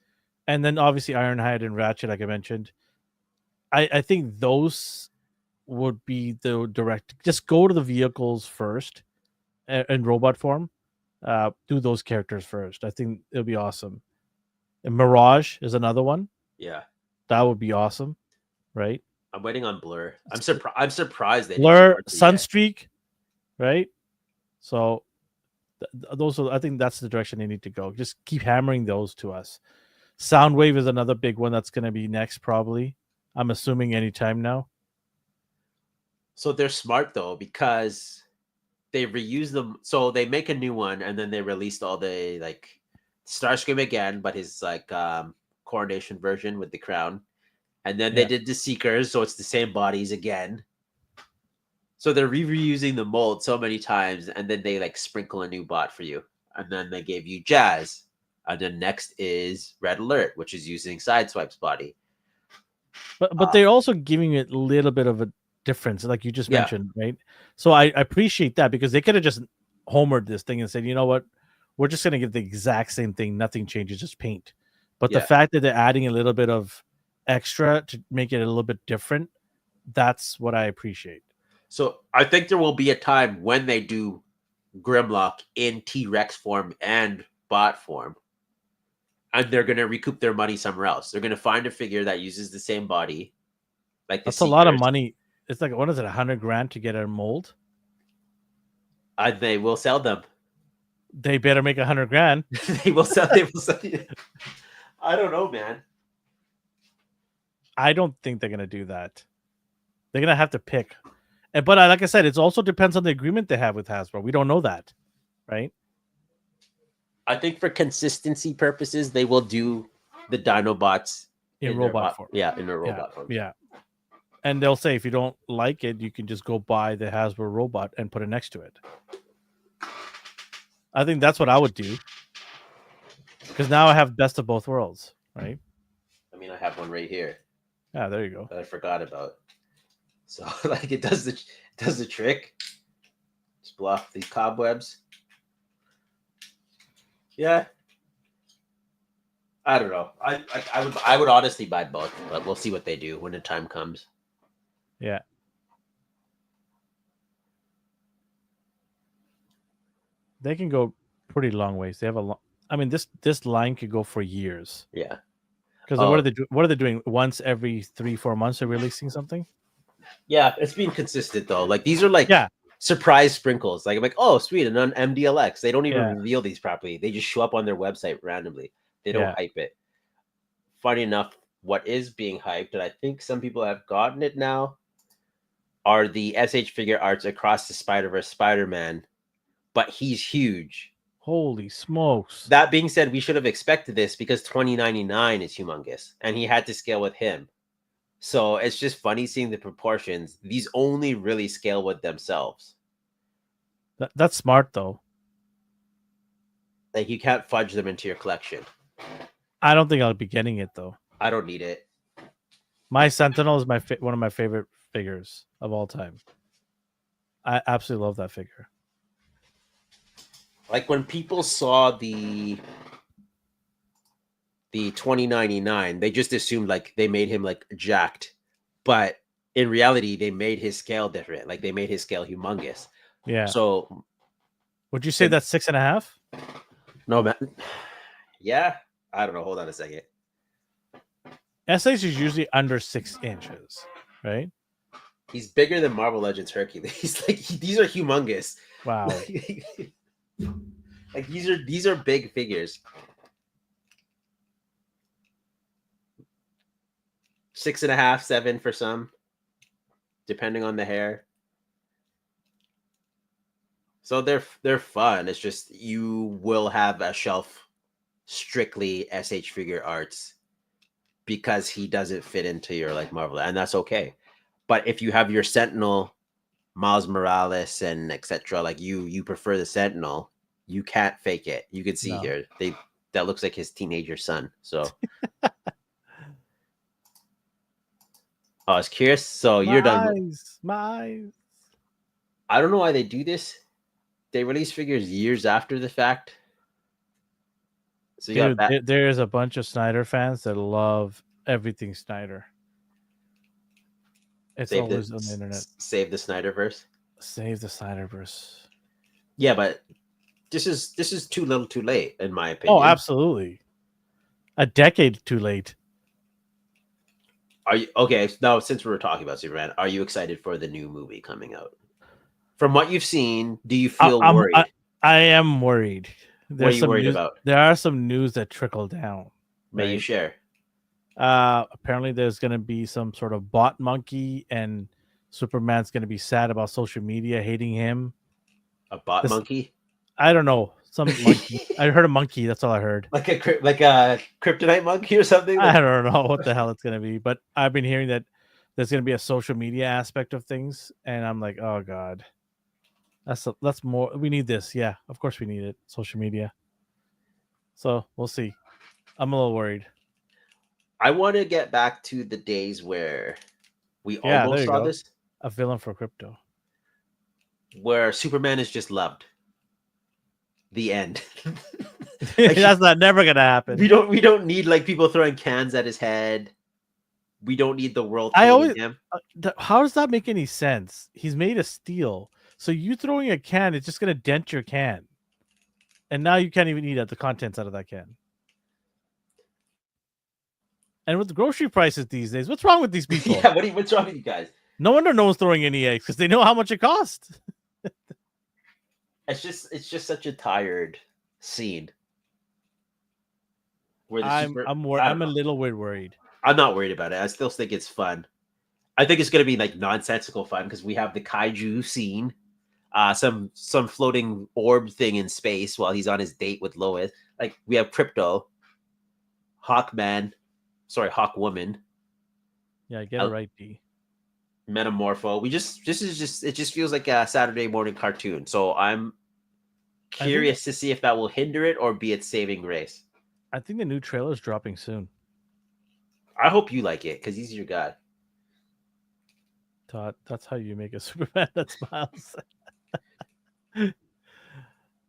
And then obviously Ironhide and Ratchet, like I mentioned. I think those would be the direct. Just go to the vehicles first in robot form. Do those characters first. I think it'll be awesome. And Mirage is another one. Yeah. That would be awesome, right? I'm waiting on Blur. I'm surprised they Blur, didn't Sunstreak, right? So those are, I think that's the direction they need to go. Just keep hammering those to us. Soundwave is another big one that's going to be next, probably. I'm assuming anytime now. So they're smart though because they reuse them. So they make a new one and then they released all the like Starscream again, but his like coronation version with the crown. And then they did the Seekers, so it's the same bodies again. So they're reusing the mold so many times, and then they like sprinkle a new bot for you. And then they gave you Jazz. And then next is Red Alert, which is using Sideswipe's body. But they're also giving it a little bit of a difference, like you just mentioned, right? So I appreciate that because they could have just homered this thing and said, you know what, we're just gonna get the exact same thing, nothing changes, just paint. But the fact that they're adding a little bit of extra to make it a little bit different, that's what I appreciate. So I think there will be a time when they do Grimlock in T-Rex form and bot form. And they're going to recoup their money somewhere else. They're going to find a figure that uses the same body. Like that's a lot of money. It's like, what is it, $100,000 to get a mold? And they will sell them. They better make $100,000. They will sell. They will sell. I don't know, man. I don't think they're going to do that. They're going to have to pick. But like I said, it also depends on the agreement they have with Hasbro. We don't know that, right? I think for consistency purposes, they will do the Dinobots in robot form. Yeah, in a robot form. Yeah. And they'll say, if you don't like it, you can just go buy the Hasbro robot and put it next to it. I think that's what I would do. Because now I have best of both worlds, right? I mean, I have one right here. Yeah, there you go. That I forgot about. So like it does the trick. Just blow off these cobwebs. Yeah. I don't know. I would honestly buy both, but we'll see what they do when the time comes. Yeah. They can go pretty long ways. They have a long. I mean, this line could go for years. Yeah. Because what are they doing? Once every 3-4 months, they're releasing something. Yeah, it's being consistent though. Like these are like surprise sprinkles. Like I'm like, oh sweet, and on MDLX, they don't even reveal these properly. They just show up on their website randomly. They don't hype it. Funny enough, what is being hyped, and I think some people have gotten it now, are the SH figure arts across the Spider-Verse Spider-Man, but he's huge. Holy smokes. That being said, we should have expected this because 2099 is humongous, and he had to scale with him. So it's just funny seeing the proportions. These only really scale with themselves. That's smart, though. Like, you can't fudge them into your collection. I don't think I'll be getting it, though. I don't need it. My Sentinel is one of my favorite figures of all time. I absolutely love that figure. Like when people saw the 2099, they just assumed like they made him like jacked, but in reality, they made his scale different. Like they made his scale humongous. Yeah. So would you say that's 6.5? No, man. Yeah, I don't know. Hold on a second. SH is usually under 6 inches, right? He's bigger than Marvel Legends Hercules. Like these are humongous. Wow. Like these are big figures. 6.5, 7 for some, depending on the hair. So they're fun. It's just you will have a shelf strictly SH figure arts because he doesn't fit into your like Marvel, and that's okay. But if you have your Sentinel, Miles Morales, and etc., like you prefer the Sentinel, you can't fake it. You can see here that looks like his teenager son. So, I was curious. So you're done. My eyes. I don't know why they do this. They release figures years after the fact. So you Dude, got there's a bunch of Snyder fans that love everything Snyder. It's always on the internet. Save the Snyderverse. Save the Snyderverse. Yeah, but this is too little, too late, in my opinion. Oh, absolutely. A decade too late. Are you okay? Now, since we were talking about Superman, are you excited for the new movie coming out? From what you've seen, do you feel worried? I am worried. What are you worried about? There are some news that trickle down. May you share? Apparently, there's going to be some sort of bot monkey, and Superman's going to be sad about social media hating him. A bot monkey? I don't know. Some monkey. I heard a monkey. That's all I heard. Like a kryptonite monkey or something? I don't know what the hell it's going to be, but I've been hearing that there's going to be a social media aspect of things, and I'm like, oh god, that's more. We need this. Yeah, of course we need it. Social media. So we'll see. I'm a little worried. I want to get back to the days where we almost saw this. A villain for crypto. Where Superman is just loved. The end. Like, that's never gonna happen. We don't need like people throwing cans at his head. We don't need the world hating him. How does that make any sense? He's made of steel. So you throwing a can, it's just gonna dent your can. And now you can't even eat the contents out of that can. And with the grocery prices these days, what's wrong with these people? Yeah, what's wrong with you guys? No wonder no one's throwing any eggs because they know how much it costs. It's just such a tired scene. Where I'm a little worried. I'm not worried about it. I still think it's fun. I think it's gonna be like nonsensical fun because we have the kaiju scene, some floating orb thing in space while he's on his date with Lois. Like we have Crypto, Hawkwoman. Yeah, get it right, D. Metamorpho. It just feels like a Saturday morning cartoon. So I'm curious to see if that will hinder it or be its saving grace. I think the new trailer is dropping soon. I hope you like it because he's your guy. Todd, that's how you make a Superman that smiles.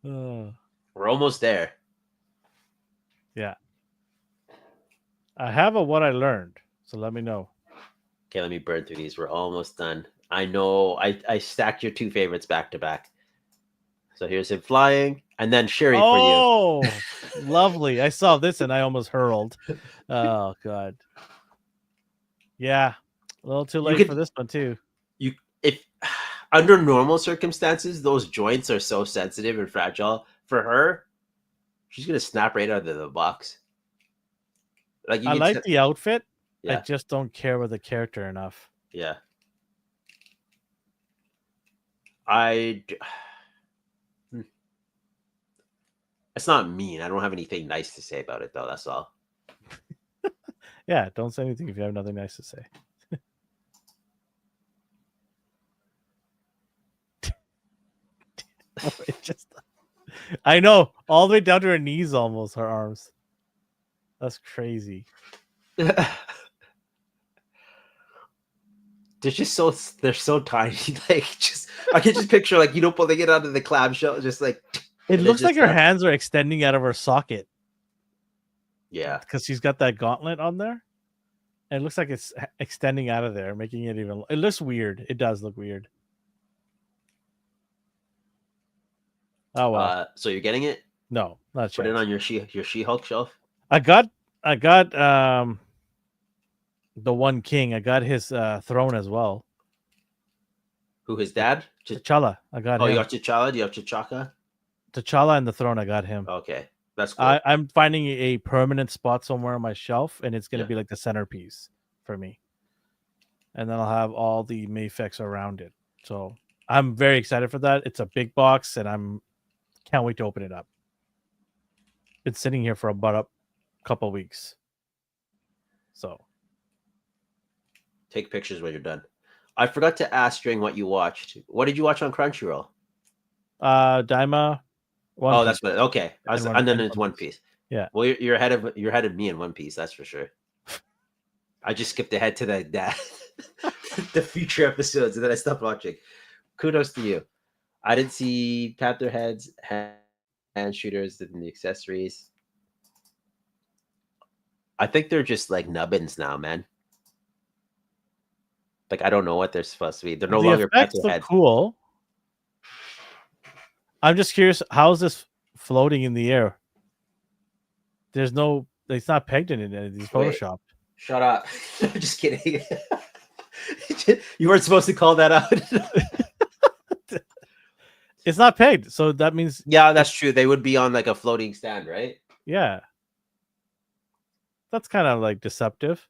We're almost there. Yeah. I have what I learned, so let me know. Okay, let me burn through these. We're almost done. I know I stacked your two favorites back to back. So here's him flying, and then Sherry for you. Oh, lovely. I saw this and I almost hurled. Oh, God. Yeah. A little too late for this one, too. If under normal circumstances, those joints are so sensitive and fragile. For her, she's going to snap right out of the box. Like I like the outfit. Yeah. I just don't care with the character enough. Yeah. It's not mean. I don't have anything nice to say about it, though. That's all. Yeah, don't say anything if you have nothing nice to say. I know, all the way down to her knees, almost her arms. That's crazy. they're so tiny. Like just I can just picture like pulling it out of the clamshell, just like It and then looks like just her hands are extending out of her socket yeah. because she's got that gauntlet on there. And it looks like it's extending out of there, making it even. It looks weird. It does look weird. Oh well. So you're getting it? No, not Put yet. it on your She-Hulk shelf. I got the One King. I got his throne as well. Who, his dad? T'Challa. I got Oh, him. you have T'Challa? Do you have T'Chaka? T'Challa and the throne. I got him. Okay, that's cool. I'm finding a permanent spot somewhere on my shelf, and it's gonna be like the centerpiece for me. And then I'll have all the Mayfex around it. So I'm very excited for that. It's a big box, and can't wait to open it up. It's sitting here for about a couple weeks. So Take pictures when you're done. I forgot to ask during what you watched. What did you watch on Crunchyroll? Daima. Oh, that's what. Okay, and then it's One Piece. Piece. Yeah. Well, you're ahead of me in One Piece. That's for sure. I just skipped ahead to that the future episodes, and then I stopped watching. Kudos to you. I didn't see Panther heads, hand shooters, and the accessories. I think they're just like nubbins now, man. Like I don't know what they're supposed to be. They're no longer Panther heads. Cool. I'm just curious. How is this floating in the air? There's no. It's not pegged in it. It's photoshopped. Shut up. I'm just kidding. You weren't supposed to call that out. It's not pegged, so that means yeah, that's true. They would be on like a floating stand, right? Yeah. That's kind of like deceptive.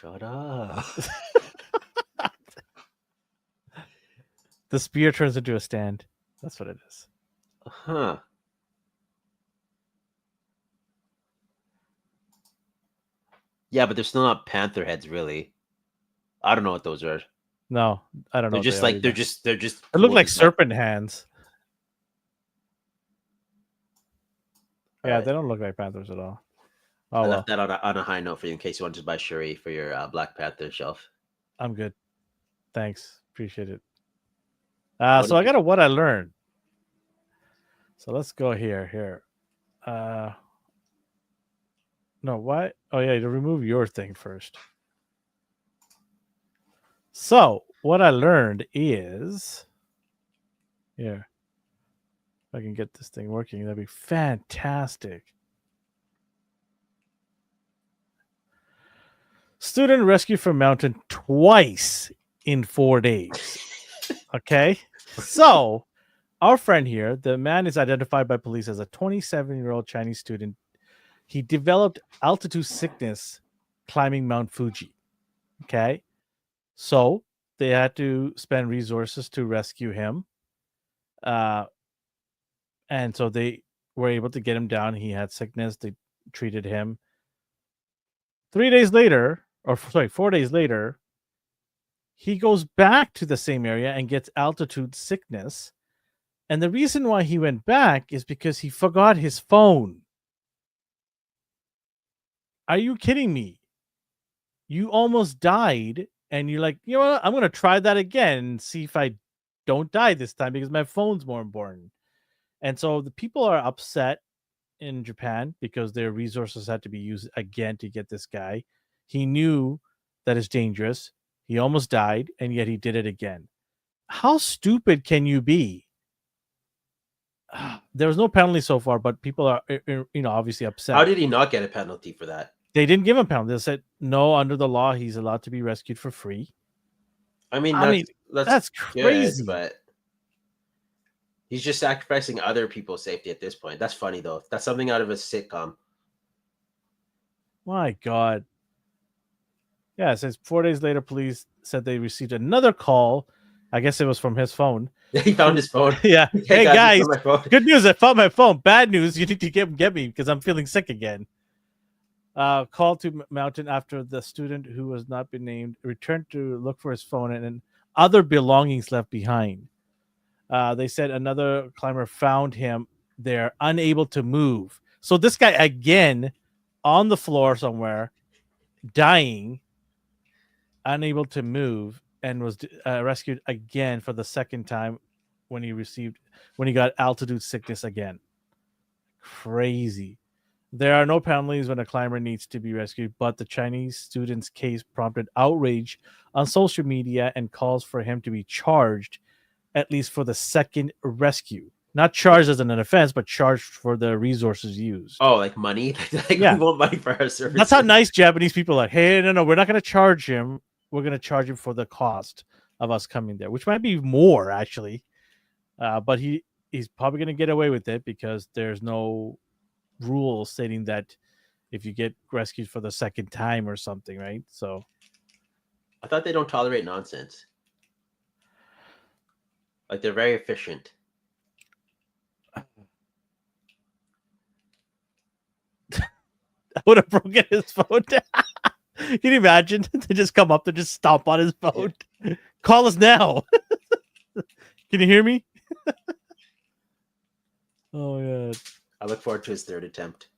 Shut up. The spear turns into a stand. That's what it is. Huh. Yeah, but they're still not panther heads, really. I don't know what those are. No, I don't know. They're just like they're just. They look like serpent hands. Yeah, they don't look like panthers at all. Oh, I left that on a high note for you in case you wanted to buy Shuri for your Black Panther shelf. I'm good. Thanks. Appreciate it. So I got what I learned. So let's go here. No, why? Oh, yeah, to remove your thing first. So what I learned is, here, if I can get this thing working, that'd be fantastic. Student rescued from mountain twice in 4 days. Okay, so our friend here, the man is identified by police as a 27-year-old Chinese student. He developed altitude sickness climbing Mount Fuji. Okay, so they had to spend resources to rescue him. And so they were able to get him down. He had sickness. They treated him. 4 days later, he goes back to the same area and gets altitude sickness. And the reason why he went back is because he forgot his phone. Are you kidding me? You almost died, and you're like, you know what? I'm going to try that again and see if I don't die this time because my phone's more important. And so the people are upset in Japan because their resources had to be used again to get this guy. He knew that it's dangerous. He almost died, and yet he did it again. How stupid can you be? There was no penalty so far, but people are, obviously upset. How did he not get a penalty for that? They didn't give him a penalty. They said, no, under the law, he's allowed to be rescued for free. I mean, that's crazy. Good, but he's just sacrificing other people's safety at this point. That's funny, though. That's something out of a sitcom. My God. Yeah, it says 4 days later, police said they received another call. I guess it was from his phone. He found his phone. Yeah. Hey, guys, good news. I found my phone. Bad news. You need to get me because I'm feeling sick again. Called to mountain after the student who has not been named returned to look for his phone and other belongings left behind. They said another climber found him there, unable to move. So this guy, again, on the floor somewhere, dying, unable to move, and was rescued again for the second time when he got altitude sickness again. Crazy. There are no penalties when a climber needs to be rescued, but the Chinese student's case prompted outrage on social media and calls for him to be charged at least for the second rescue. Not charged as an offense, but charged for the resources used. Oh, like money? Like Yeah. we want money for our services. That's how nice Japanese people are. Like, hey, no, we're not going to charge him. We're going to charge him for the cost of us coming there, which might be more actually. But he's probably going to get away with it because there's no rule stating that if you get rescued for the second time or something, right? So I thought they don't tolerate nonsense. Like they're very efficient. I would have broken his phone down. Can you imagine? They just come up to just stomp on his phone. Yeah. Call us now. Can you hear me? Oh yeah. I look forward to his third attempt.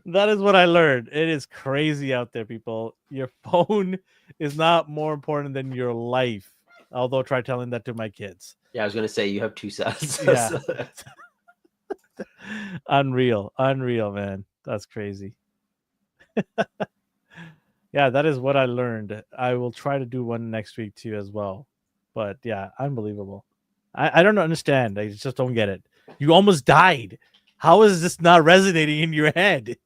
That is what I learned. It is crazy out there, people. Your phone is not more important than your life. Although try telling that to my kids. Yeah, I was gonna say you have two sons. Yeah. Unreal, man. That's crazy. Yeah, that is what I learned. I will try to do one next week too as well. But yeah, unbelievable. I don't understand. I just don't get it. You almost died. How is this not resonating in your head?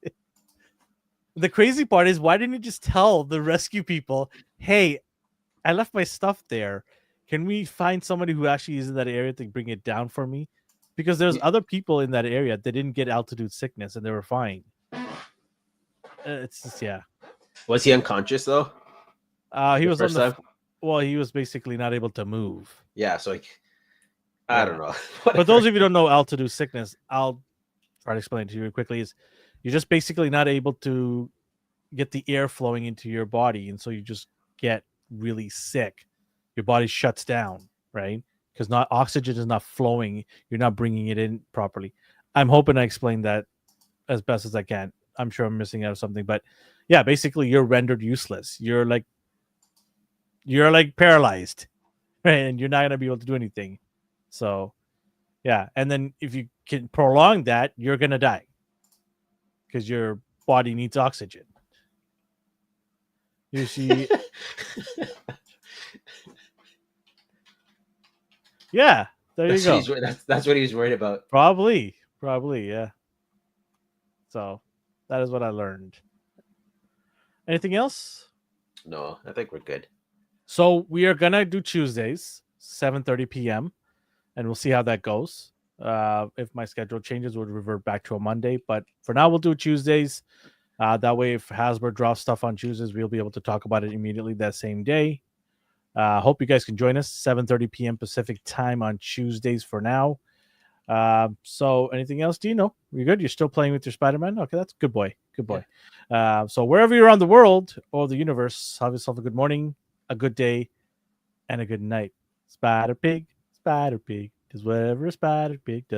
The crazy part is, why didn't you just tell the rescue people, hey, I left my stuff there. Can we find somebody who actually is in that area to bring it down for me? Because there's other people in that area that didn't get altitude sickness and they were fine. It's just, yeah. Was he unconscious though? He was on the. Well, he was basically not able to move. Yeah, so like, I don't know. For those of you who don't know altitude sickness, I'll try to explain it to you quickly. Is you're just basically not able to get the air flowing into your body, and so you just get really sick. Your body shuts down, right? Because oxygen is not flowing. You're not bringing it in properly. I'm hoping I explained that as best as I can. I'm sure I'm missing out on something, but yeah, basically you're rendered useless. You're like paralyzed, right? And you're not gonna be able to do anything. So, yeah, and then if you can prolong that, you're gonna die because your body needs oxygen. You see, yeah, there you go. That's what he was worried about. Probably, yeah. So, that is what I learned. Anything else? No, I think we're good. So we are gonna do Tuesdays, 7:30 p.m. and we'll see how that goes. If my schedule changes, we'll revert back to a Monday. But for now, we'll do Tuesdays. That way, if Hasbro drops stuff on Tuesdays, we'll be able to talk about it immediately that same day. Hope you guys can join us, 7:30 p.m. Pacific time on Tuesdays for now. So anything else, Dino? You're good? You're still playing with your Spider-Man? Okay, that's good boy. Good boy. Yeah. So wherever you're around the world or the universe, have yourself a good morning, a good day, and a good night. Spider Pig does whatever a Spider Pig does.